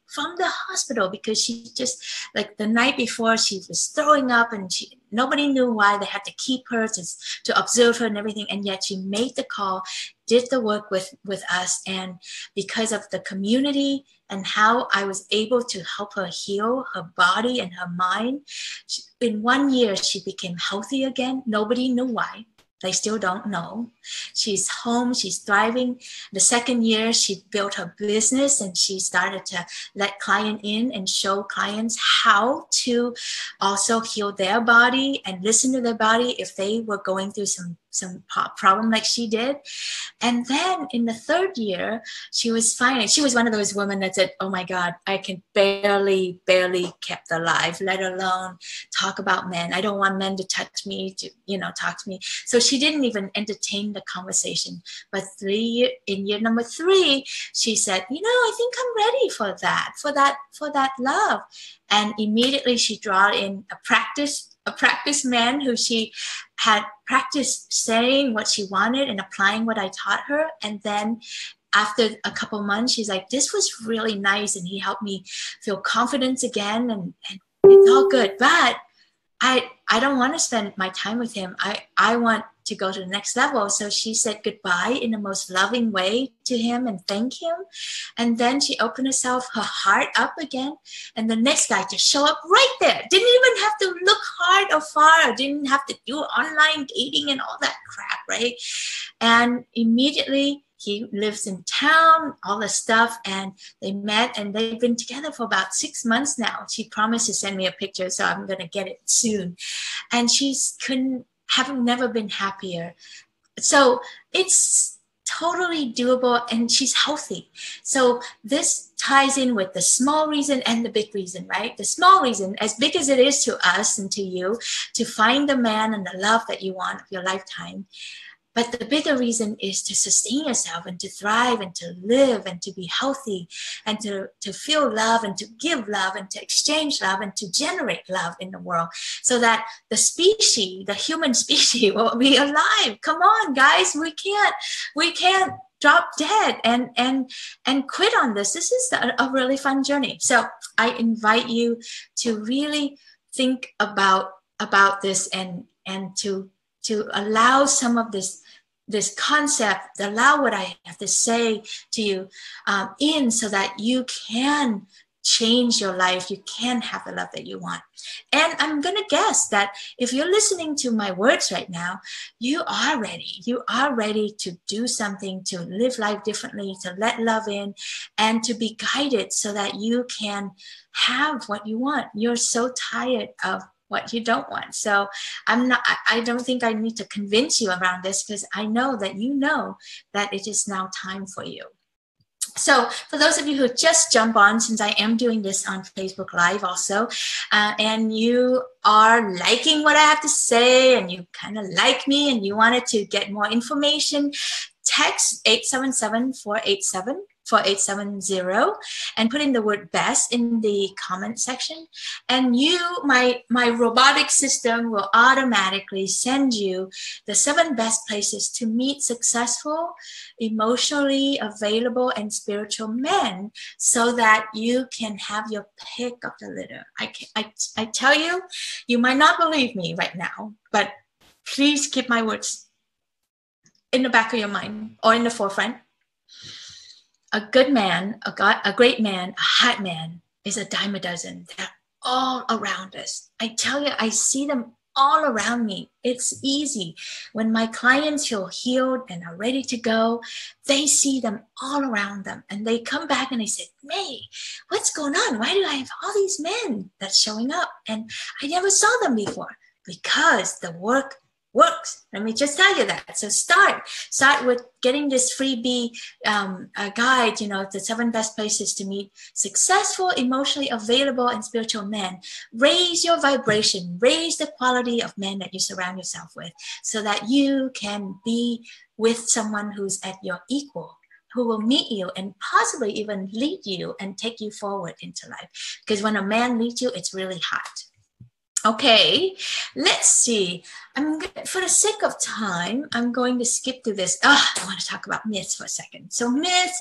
because she just, like the night before, she was throwing up and nobody knew why. They had to keep her to observe her and everything. And yet she made the call, did the work with us. And because of the community and how I was able to help her heal her body and her mind, in 1 year, she became healthy again. Nobody knew why. They still don't know. She's home, she's thriving. The second year, she built her business and she started to let clients in and show clients how to also heal their body and listen to their body if they were going through some problem like she did. And then in the third year, she was fine. She was one of those women that said, oh my God, I can barely kept alive, let alone talk about men. I don't want men to touch me, to, talk to me. So she didn't even entertain the conversation. But in year number 3, she said, I think I'm ready for that love. And immediately she brought in a practice man who she had practiced saying what she wanted and applying what I taught her. And then after a couple months, she's like, this was really nice. And he helped me feel confidence again. And it's all good. But I don't want to spend my time with him. I want to go to the next level. So she said goodbye in the most loving way to him and thank him. And then she opened her heart up again. And the next guy just showed up right there. Didn't even have to look hard or far. Didn't have to do online dating and all that crap, right? And immediately he lives in town, all the stuff, and they met and they've been together for about 6 months now. She promised to send me a picture, so I'm going to get it soon. And having never been happier. So it's totally doable and she's healthy. So this ties in with the small reason and the big reason, right? The small reason, as big as it is to us and to you, to find the man and the love that you want of your lifetime. But the bigger reason is to sustain yourself and to thrive and to live and to be healthy and to feel love and to give love and to exchange love and to generate love in the world so that the human species will be alive. Come on, guys, we can't drop dead and quit on this. This is a really fun journey. So I invite you to really think about this and to allow some of this concept, allow what I have to say to you in so that you can change your life, you can have the love that you want. And I'm going to guess that if you're listening to my words right now, you are ready. You are ready to do something, to live life differently, to let love in, and to be guided so that you can have what you want. You're so tired of what you don't want. So I don't think I need to convince you around this because I know that you know that it is now time for you. So for those of you who just jump on, since I am doing this on Facebook Live also, and you are liking what I have to say and you kind of like me and you wanted to get more information, text 877-487-4870 and put in the word best in the comment section, and my robotic system will automatically send you the 7 best places to meet successful, emotionally available and spiritual men so that you can have your pick of the litter. I tell you, you might not believe me right now, but please keep my words in the back of your mind or in the forefront. A good man, a great man, a hot man is a dime a dozen. They're all around us. I tell you, I see them all around me. It's easy. When my clients feel healed and are ready to go, they see them all around them. And they come back and they say, May, what's going on? Why do I have all these men that's showing up? And I never saw them before. Because the work works. Let me just tell you that. So start with getting this freebie guide, the 7 best places to meet successful, emotionally available, and spiritual men. Raise your vibration, raise the quality of men that you surround yourself with so that you can be with someone who's at your equal who will meet you and possibly even lead you and take you forward into life. Because when a man leads you, it's really hot. Okay, let's see. For the sake of time, I'm going to skip through this. I want to talk about myths for a second. So myths.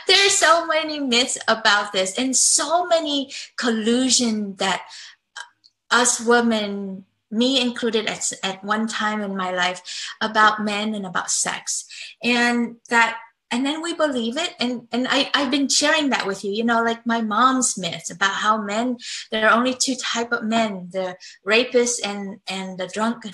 There's so many myths about this and so many collusion that us women, me included at one time in my life, about men and about sex. And then we believe it. And I've been sharing that with you, you know, like my mom's myths about how men, there are only two type of men, the rapists and the drunken.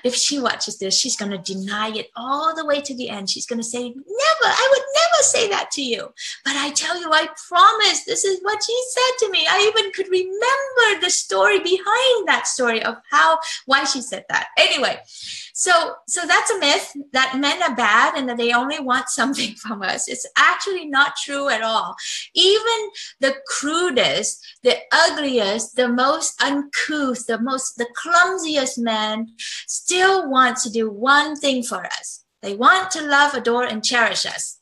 If she watches this, she's going to deny it all the way to the end. She's going to say, never, I would never say that to you. But I tell you, I promise, this is what she said to me. I even could remember the story behind that story of why she said that. Anyway, so that's a myth that men are bad and that they only want something from us. It's actually not true at all. Even the crudest, the ugliest, the most uncouth, the clumsiest men still want to do one thing for us. They want to love, adore, and cherish us.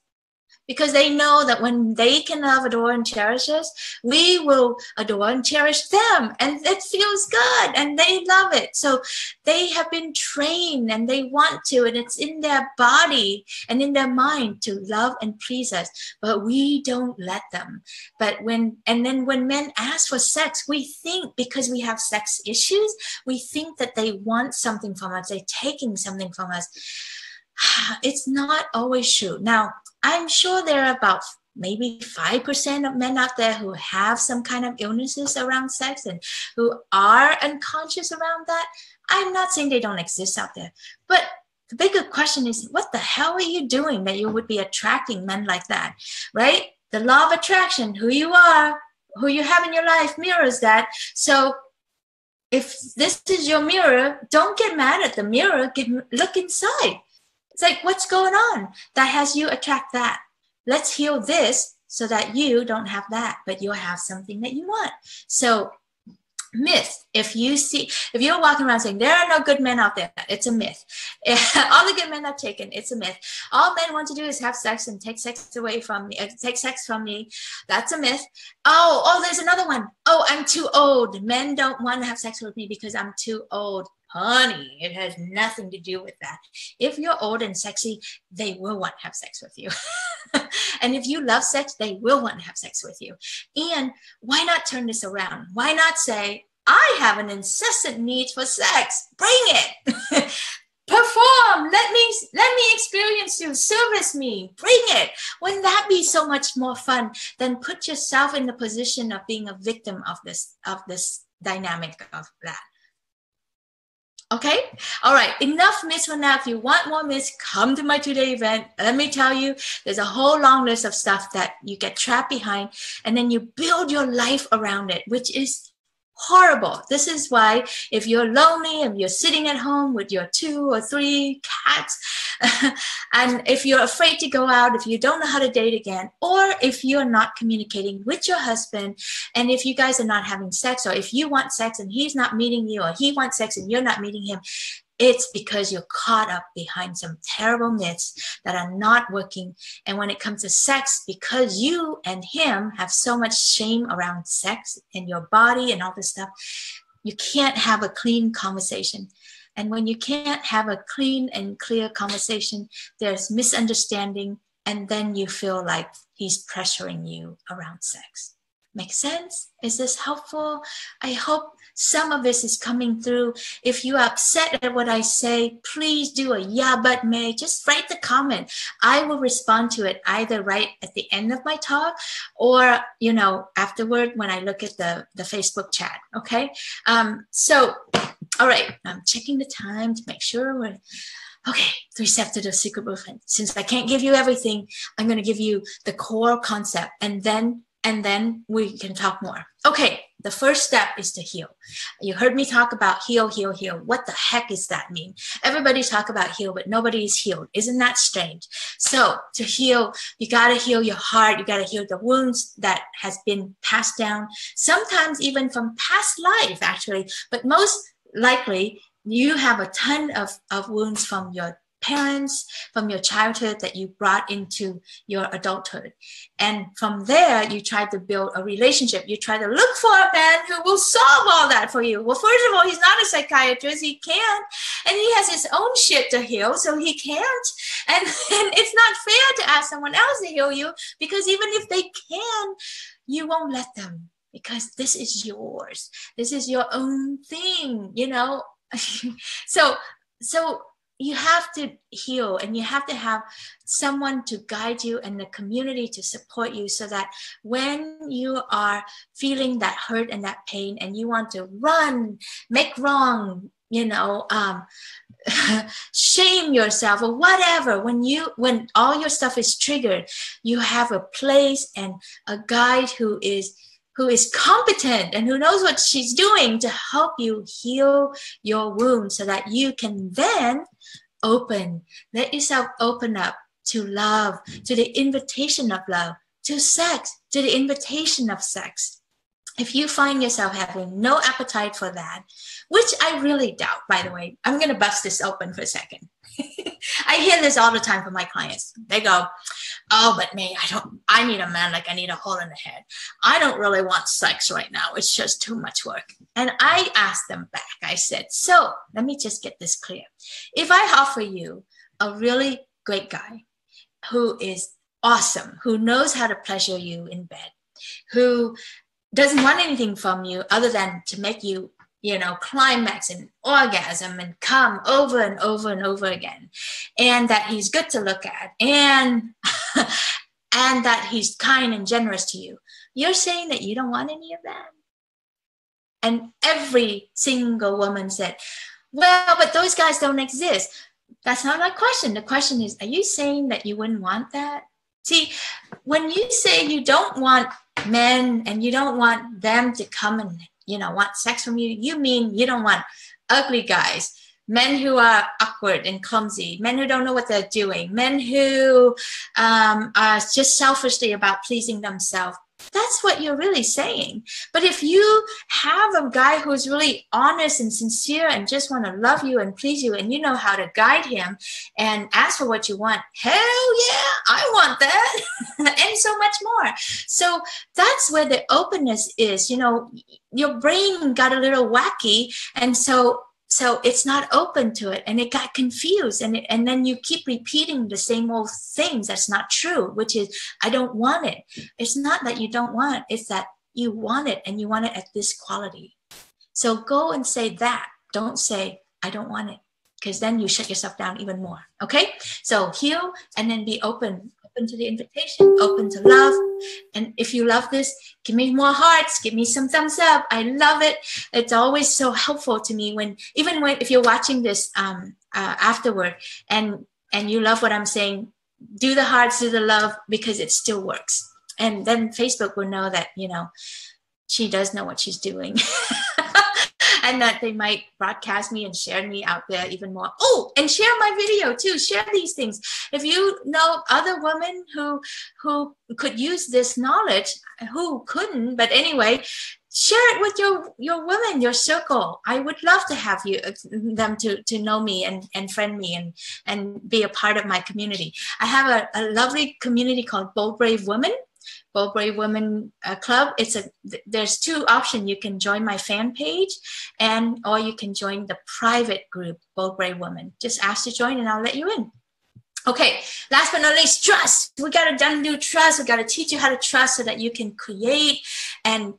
Because they know that when they can love, adore, and cherish us, we will adore and cherish them. And it feels good and they love it. So they have been trained and they want to, and it's in their body and in their mind to love and please us. But we don't let them. Then when men ask for sex, we think because we have sex issues, we think that they want something from us. They're taking something from us. It's not always true. Now, I'm sure there are about maybe 5% of men out there who have some kind of illnesses around sex and who are unconscious around that. I'm not saying they don't exist out there, but the bigger question is, what the hell are you doing that you would be attracting men like that, right? The law of attraction, who you are, who you have in your life mirrors that. So if this is your mirror, don't get mad at the mirror, look inside. It's like, what's going on that has you attract that? Let's heal this so that you don't have that, but you'll have something that you want. So myth, if you're walking around saying there are no good men out there, it's a myth. All the good men are taken, it's a myth. All men want to do is have sex and take sex away from me, take sex from me. That's a myth. Oh, there's another one. Oh, I'm too old. Men don't want to have sex with me because I'm too old. Honey, it has nothing to do with that. If you're old and sexy, they will want to have sex with you. And if you love sex, they will want to have sex with you. And why not turn this around? Why not say, I have an incessant need for sex. Bring it. Perform. Let me experience you. Service me. Bring it. Wouldn't that be so much more fun than put yourself in the position of being a victim of this dynamic of that? Okay. All right. Enough myths for now. If you want more myths, come to my 2-day event. Let me tell you, there's a whole long list of stuff that you get trapped behind, and then you build your life around it, which is horrible. This is why if you're lonely and you're sitting at home with your 2 or 3 cats, and if you're afraid to go out, if you don't know how to date again, or if you're not communicating with your husband, and if you guys are not having sex, or if you want sex and he's not meeting you, or he wants sex and you're not meeting him, it's because you're caught up behind some terrible myths that are not working. And when it comes to sex, because you and him have so much shame around sex and your body and all this stuff, you can't have a clean conversation. And when you can't have a clean and clear conversation, there's misunderstanding, and then you feel like he's pressuring you around sex. Make sense? Is this helpful? I hope some of this is coming through. If you're upset at what I say, please do a yeah, but May. Just write the comment. I will respond to it either right at the end of my talk or, afterward when I look at the Facebook chat. Okay. All right. I'm checking the time to make sure we're okay. 3 steps to the secret blueprint. Since I can't give you everything, I'm going to give you the core concept, and then we can talk more. Okay, the first step is to heal. You heard me talk about heal, heal, heal. What the heck does that mean? Everybody talk about heal, but nobody is healed. Isn't that strange? So to heal, you got to heal your heart. You got to heal the wounds that has been passed down, sometimes even from past life, actually. But most likely, you have a ton of wounds from your parents, from your childhood that you brought into your adulthood. And from there, you try to build a relationship. You try to look for a man who will solve all that for you. Well, first of all, he's not a psychiatrist. He can't. And he has his own shit to heal, so he can't. And it's not fair to ask someone else to heal you, because even if they can, you won't let them, because this is yours. This is your own thing, you know? So you have to heal, and you have to have someone to guide you and the community to support you, so that when you are feeling that hurt and that pain and you want to run, make wrong, you know, shame yourself or whatever, when all your stuff is triggered, you have a place and a guide who is competent and who knows what she's doing to help you heal your wound, so that you can then let yourself open up to love, to the invitation of love, to sex, to the invitation of sex. If you find yourself having no appetite for that, which I really doubt, by the way, I'm going to bust this open for a second. I hear this all the time from my clients. They go, oh, but me, I need a man like I need a hole in the head. I don't really want sex right now. It's just too much work. And I asked them back. I said, so let me just get this clear. If I offer you a really great guy who is awesome, who knows how to pleasure you in bed, who doesn't want anything from you other than to make you, you know, climax and orgasm and come over and over and over again, and that he's good to look at, and and that he's kind and generous to you, you're saying that you don't want any of that? And every single woman said, well, but those guys don't exist. That's not my question. The question is, are you saying that you wouldn't want that? See, when you say you don't want men and you don't want them to come and, you know, want sex from you, you mean you don't want ugly guys, men who are awkward and clumsy, men who don't know what they're doing, men who are just selfishly about pleasing themselves. That's what you're really saying. But if you have a guy who's really honest and sincere and just want to love you and please you, and you know how to guide him and ask for what you want, hell yeah, I want that. And so much more. So that's where the openness is. You know, your brain got a little wacky, and so it's not open to it, and it got confused, and then you keep repeating the same old things. That's not true, which is, I don't want it. It's not that you don't want it, it's that you want it, and you want it at this quality. So go and say that. Don't say, I don't want it, because then you shut yourself down even more. Okay? So heal, and then be open to the invitation, open to love. And if you love this, give me more hearts, give me some thumbs up. I love it. It's always so helpful to me if you're watching this afterward and you love what I'm saying, do the hearts, do the love, because it still works. And then Facebook will know that, you know, she does know what she's doing. And that they might broadcast me and share me out there even more. Oh, and share my video too. Share these things. If you know other women who could use this knowledge, who couldn't, but anyway, share it with your women, your circle. I would love to have them to know me and friend me and be a part of my community. I have a lovely community called Bold Brave Women. Bold Brave Women Club. There's two options. You can join my fan page, or you can join the private group, Bold Brave Women. Just ask to join and I'll let you in. Okay, last but not least, trust. We got to do trust. We got to teach you how to trust so that you can create and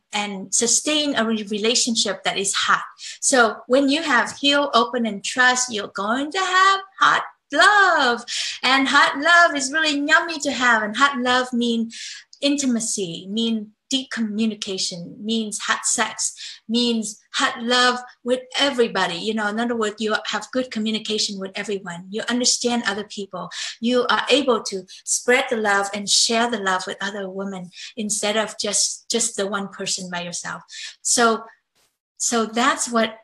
sustain a relationship that is hot. So when you have heal, open, and trust, you're going to have hot love. And hot love is really yummy to have. And hot love means intimacy, mean deep communication, means hot sex, means hot love with everybody. You know, in other words, you have good communication with everyone. You understand other people. You are able to spread the love and share the love with other women instead of just the one person by yourself. So that's what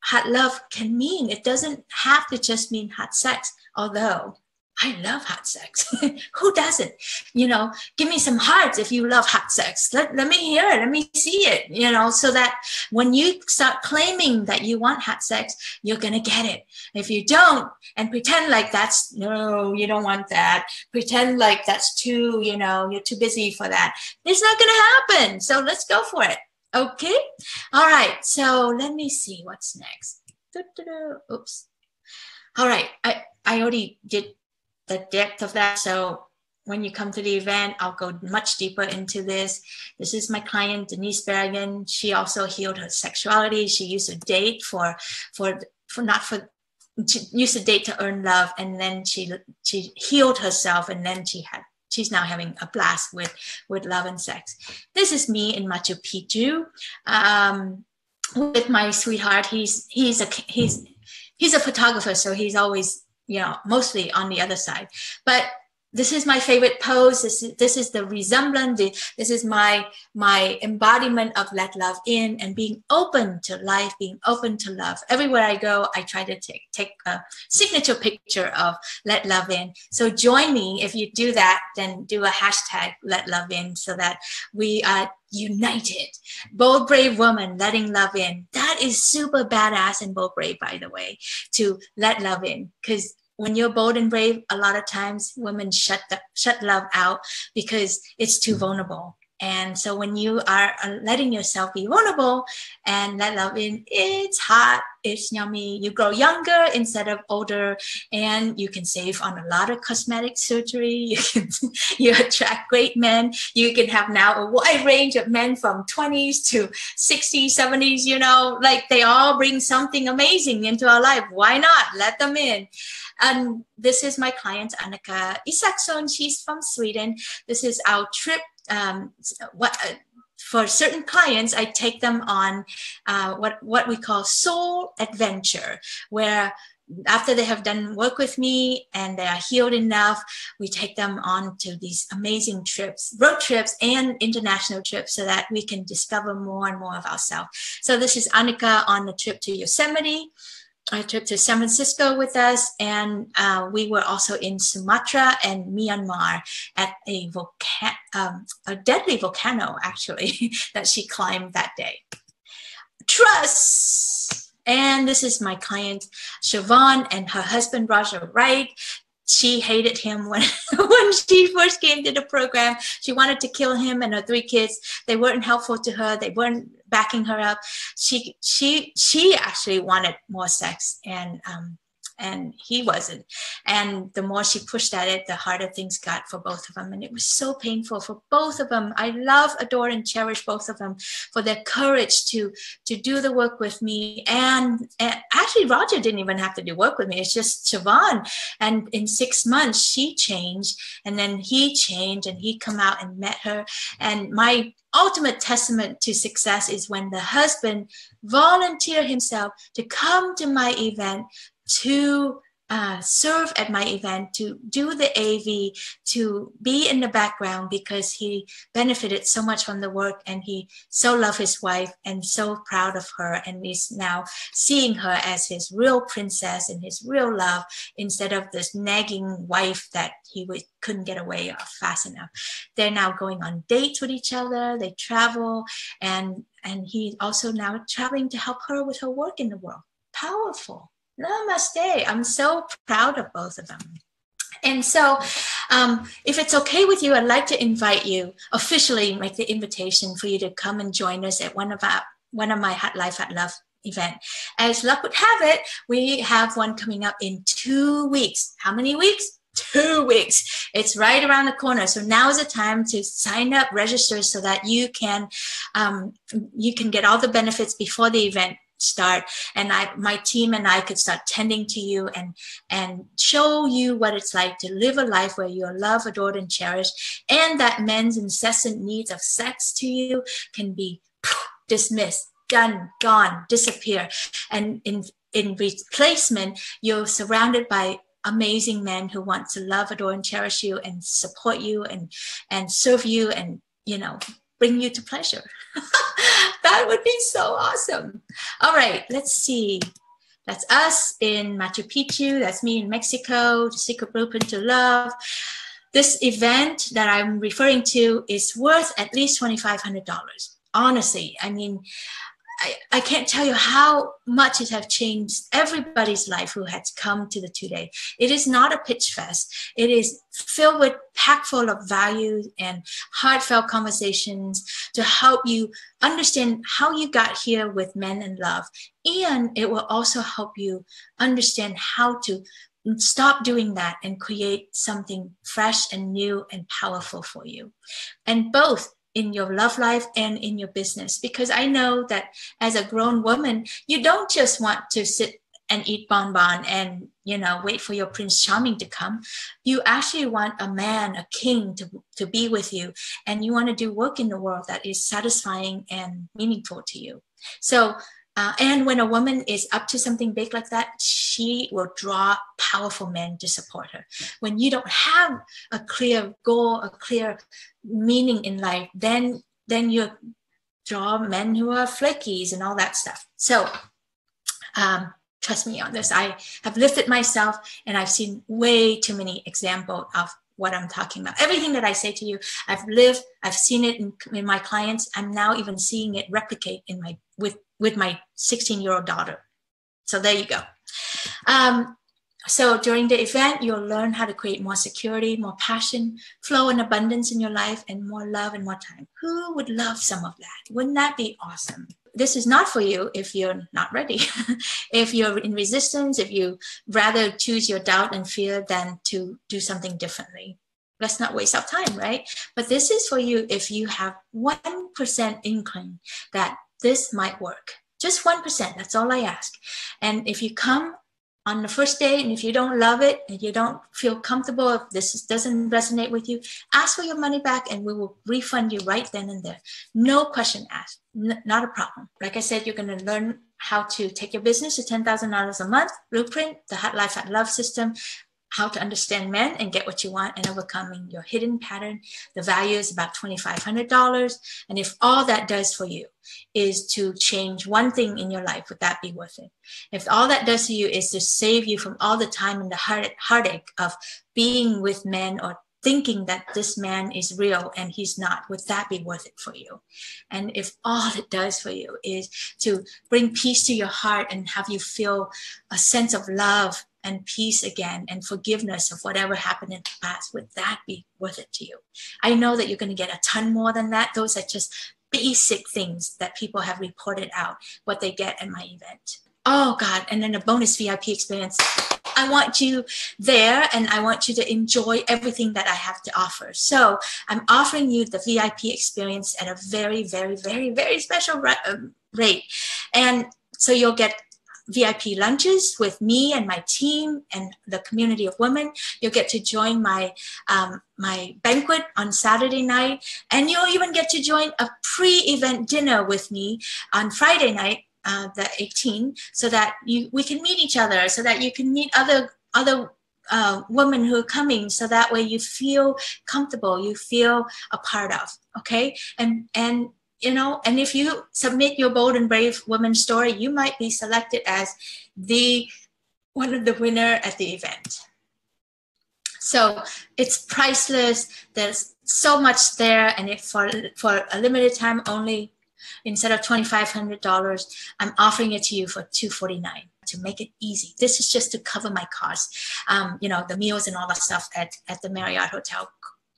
hot love can mean. It doesn't have to just mean hot sex, although I love hot sex. Who doesn't? Give me some hearts if you love hot sex. Let me hear it. Let me see it, so that when you start claiming that you want hot sex, you're going to get it. If you don't, and pretend like no, you don't want that. Pretend like that's too, you're too busy for that. It's not going to happen. So let's go for it. Okay. All right. So let me see what's next. Oops. All right. I already did the depth of that. So when you come to the event, I'll go much deeper into this. This is my client, Denise Beragon. She also healed her sexuality. She used to date used to date to earn love. And then she healed herself. And then she's now having a blast with love and sex. This is me in Machu Picchu with my sweetheart. He's a photographer, so he's always, mostly on the other side. But this is my favorite pose. This is the resemblance. This is my embodiment of let love in and being open to life, being open to love. Everywhere I go, I try to take a signature picture of let love in. So join me. If you do that, then do a hashtag let love in so that we are united. Bold, brave woman letting love in. That is super badass and bold, brave, by the way, to let love in. Because when you're bold and brave, a lot of times women shut love out because it's too vulnerable. And so when you are letting yourself be vulnerable and let love in, it's hot, it's yummy. You grow younger instead of older, and you can save on a lot of cosmetic surgery. You attract great men. You can have now a wide range of men from 20s to 60s, 70s, like they all bring something amazing into our life. Why not? Let them in. And this is my client, Annika Isaksson. She's from Sweden. This is our trip. For certain clients, I take them on what we call soul adventure, where after they have done work with me and they are healed enough, we take them on to these amazing trips, road trips and international trips, so that we can discover more and more of ourselves. So this is Annika on the trip to Yosemite, a trip to San Francisco with us, and we were also in Sumatra and Myanmar at a deadly volcano, actually, that she climbed that day. Trust. And this is my client, Siobhan, and her husband, Roger Wright. She hated him when she first came to the program. She wanted to kill him and her 3 kids. They weren't helpful to her. They weren't backing her up. She actually wanted more sex, and he wasn't. And the more she pushed at it, the harder things got for both of them. And it was so painful for both of them. I love, adore, and cherish both of them for their courage to do the work with me. And actually, Roger didn't even have to do work with me. It's just Siobhan. And in 6 months, she changed. And then he changed, and he come out and met her. And my ultimate testament to success is when the husband volunteered himself to come to my event, to serve at my event, to do the AV, to be in the background, because he benefited so much from the work, and he so loved his wife and so proud of her, and is now seeing her as his real princess and his real love, instead of this nagging wife that he couldn't get away fast enough. They're now going on dates with each other. They travel, and he's also now traveling to help her with her work in the world. Powerful. Namaste. I'm so proud of both of them. And so if it's okay with you, I'd like to invite you, officially make the invitation for you to come and join us at one of my Hot Life, Hot Love event. As luck would have it, we have one coming up in 2 weeks. How many weeks? 2 weeks. It's right around the corner. So now is the time to sign up, register, so that you can get all the benefits before the event start, and my team and I could start tending to you and show you what it's like to live a life where you're loved, adored, and cherished, and that men's incessant needs of sex to you can be dismissed, done, gone, disappear, and in replacement, you're surrounded by amazing men who want to love, adore, and cherish you, and support you, and serve you, and bring you to pleasure. That would be so awesome. All right, let's see. That's us in Machu Picchu. That's me in Mexico, The Secret Blueprint to Love. This event that I'm referring to is worth at least $2,500. Honestly, I mean, I can't tell you how much it has changed everybody's life who has come to the 2-day. It is not a pitch fest. It is filled with packed full of values and heartfelt conversations to help you understand how you got here with men and love. And it will also help you understand how to stop doing that and create something fresh and new and powerful for you. And both in your love life and in your business, because I know that as a grown woman, you don't just want to sit and eat bonbon and, wait for your Prince Charming to come. You actually want a man, a king to be with you, and you want to do work in the world that is satisfying and meaningful to you. So, and when a woman is up to something big like that, she will draw powerful men to support her. When you don't have a clear goal, a clear meaning in life, then you draw men who are flakies and all that stuff. So trust me on this. I have lived it myself, and I've seen way too many examples of what I'm talking about. Everything that I say to you, I've lived, I've seen it in my clients. I'm now even seeing it replicate in with my 16-year-old daughter. So there you go. So during the event, you'll learn how to create more security, more passion, flow and abundance in your life, and more love and more time. Who would love some of that? Wouldn't that be awesome? This is not for you if you're not ready. If you're in resistance, if you rather choose your doubt and fear than to do something differently. Let's not waste our time, right? But this is for you if you have 1% inkling that this might work. Just 1%, that's all I ask. And if you come on the first day, and if you don't love it, and you don't feel comfortable, if this doesn't resonate with you, ask for your money back and we will refund you right then and there. No question asked, not a problem. Like I said, you're gonna learn how to take your business to $10,000 a month, blueprint, the Hot Life, Hot Love system, how to understand men and get what you want, and overcoming your hidden pattern. The value is about $2,500. And if all that does for you is to change one thing in your life, would that be worth it? If all that does for you is to save you from all the time and the heartache of being with men or thinking that this man is real and he's not, would that be worth it for you? And if all it does for you is to bring peace to your heart and have you feel a sense of love and peace again and forgiveness of whatever happened in the past, would that be worth it to you? I know that you're going to get a ton more than that. Those are just basic things that people have reported out, what they get at my event. Oh God, and then a bonus VIP experience. I want you there and I want you to enjoy everything that I have to offer. So I'm offering you the VIP experience at a very, very, very, very special rate. And so you'll get VIP lunches with me and my team and the community of women. You'll get to join my my banquet on Saturday night, and you'll even get to join a pre-event dinner with me on Friday night, the 18th, so that we can meet each other, so that you can meet other women who are coming, so that way you feel comfortable, you feel a part of. Okay, and you know, and if you submit your bold and brave woman story, you might be selected as one of the winner at the event. So it's priceless. There's so much there, and it for a limited time only. Instead of $2,500, I'm offering it to you for $249 to make it easy. This is just to cover my costs. You know, the meals and all that stuff at the Marriott Hotel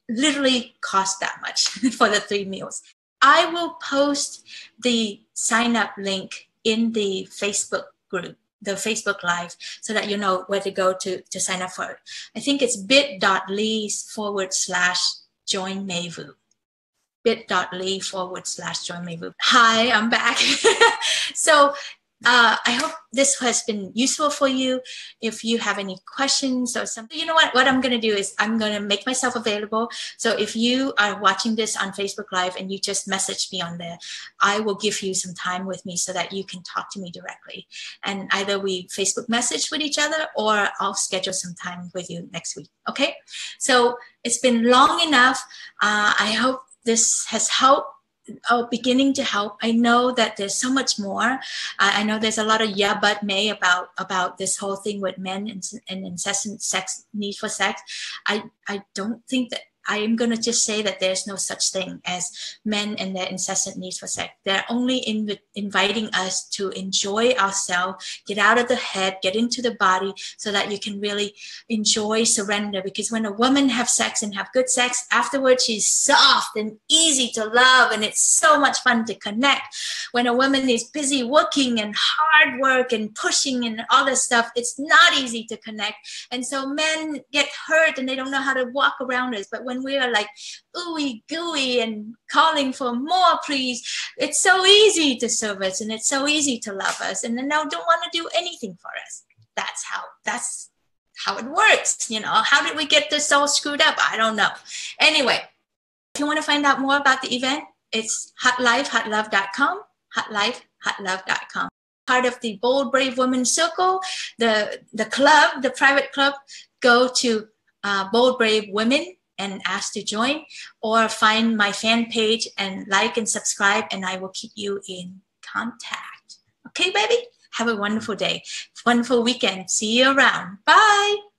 literally cost that much for the 3 meals. I will post the sign up link in the Facebook group, the Facebook Live, so that you know where to go to sign up for it. I think it's bit.ly/join Mai Vu. bit.ly/join Mai Vu. Hi, I'm back. So I hope this has been useful for you. If you have any questions or something, you know what I'm going to do is I'm going to make myself available. So if you are watching this on Facebook Live and you just message me on there, I will give you some time with me so that you can talk to me directly. And either we Facebook message with each other, or I'll schedule some time with you next week. Okay. So it's been long enough. I hope this has helped beginning to help. I know that there's so much more. I know there's a lot of yeah but may about this whole thing with men and incessant need for sex. I don't think that I am going to just say that there's no such thing as men and their incessant needs for sex. They're only inviting us to enjoy ourselves, get out of the head, get into the body, so that you can really enjoy surrender. Because when a woman have sex and have good sex, afterwards she's soft and easy to love, and it's so much fun to connect. When a woman is busy working and hard work and pushing and all this stuff, it's not easy to connect. And so men get hurt and they don't know how to walk around us. But when we are like ooey gooey and calling for more, please, it's so easy to serve us and it's so easy to love us, and then now don't want to do anything for us. That's how it works. How did we get this all screwed up? I don't know. Anyway, if you want to find out more about the event, it's hotlifehotlove.com, hotlifehotlove.com. Part of the Bold Brave Women Circle, the club, the private club, go to Bold Brave Women and ask to join, or find my fan page and like and subscribe, and I will keep you in contact. Okay, baby? Have a wonderful day, wonderful weekend. See you around. Bye.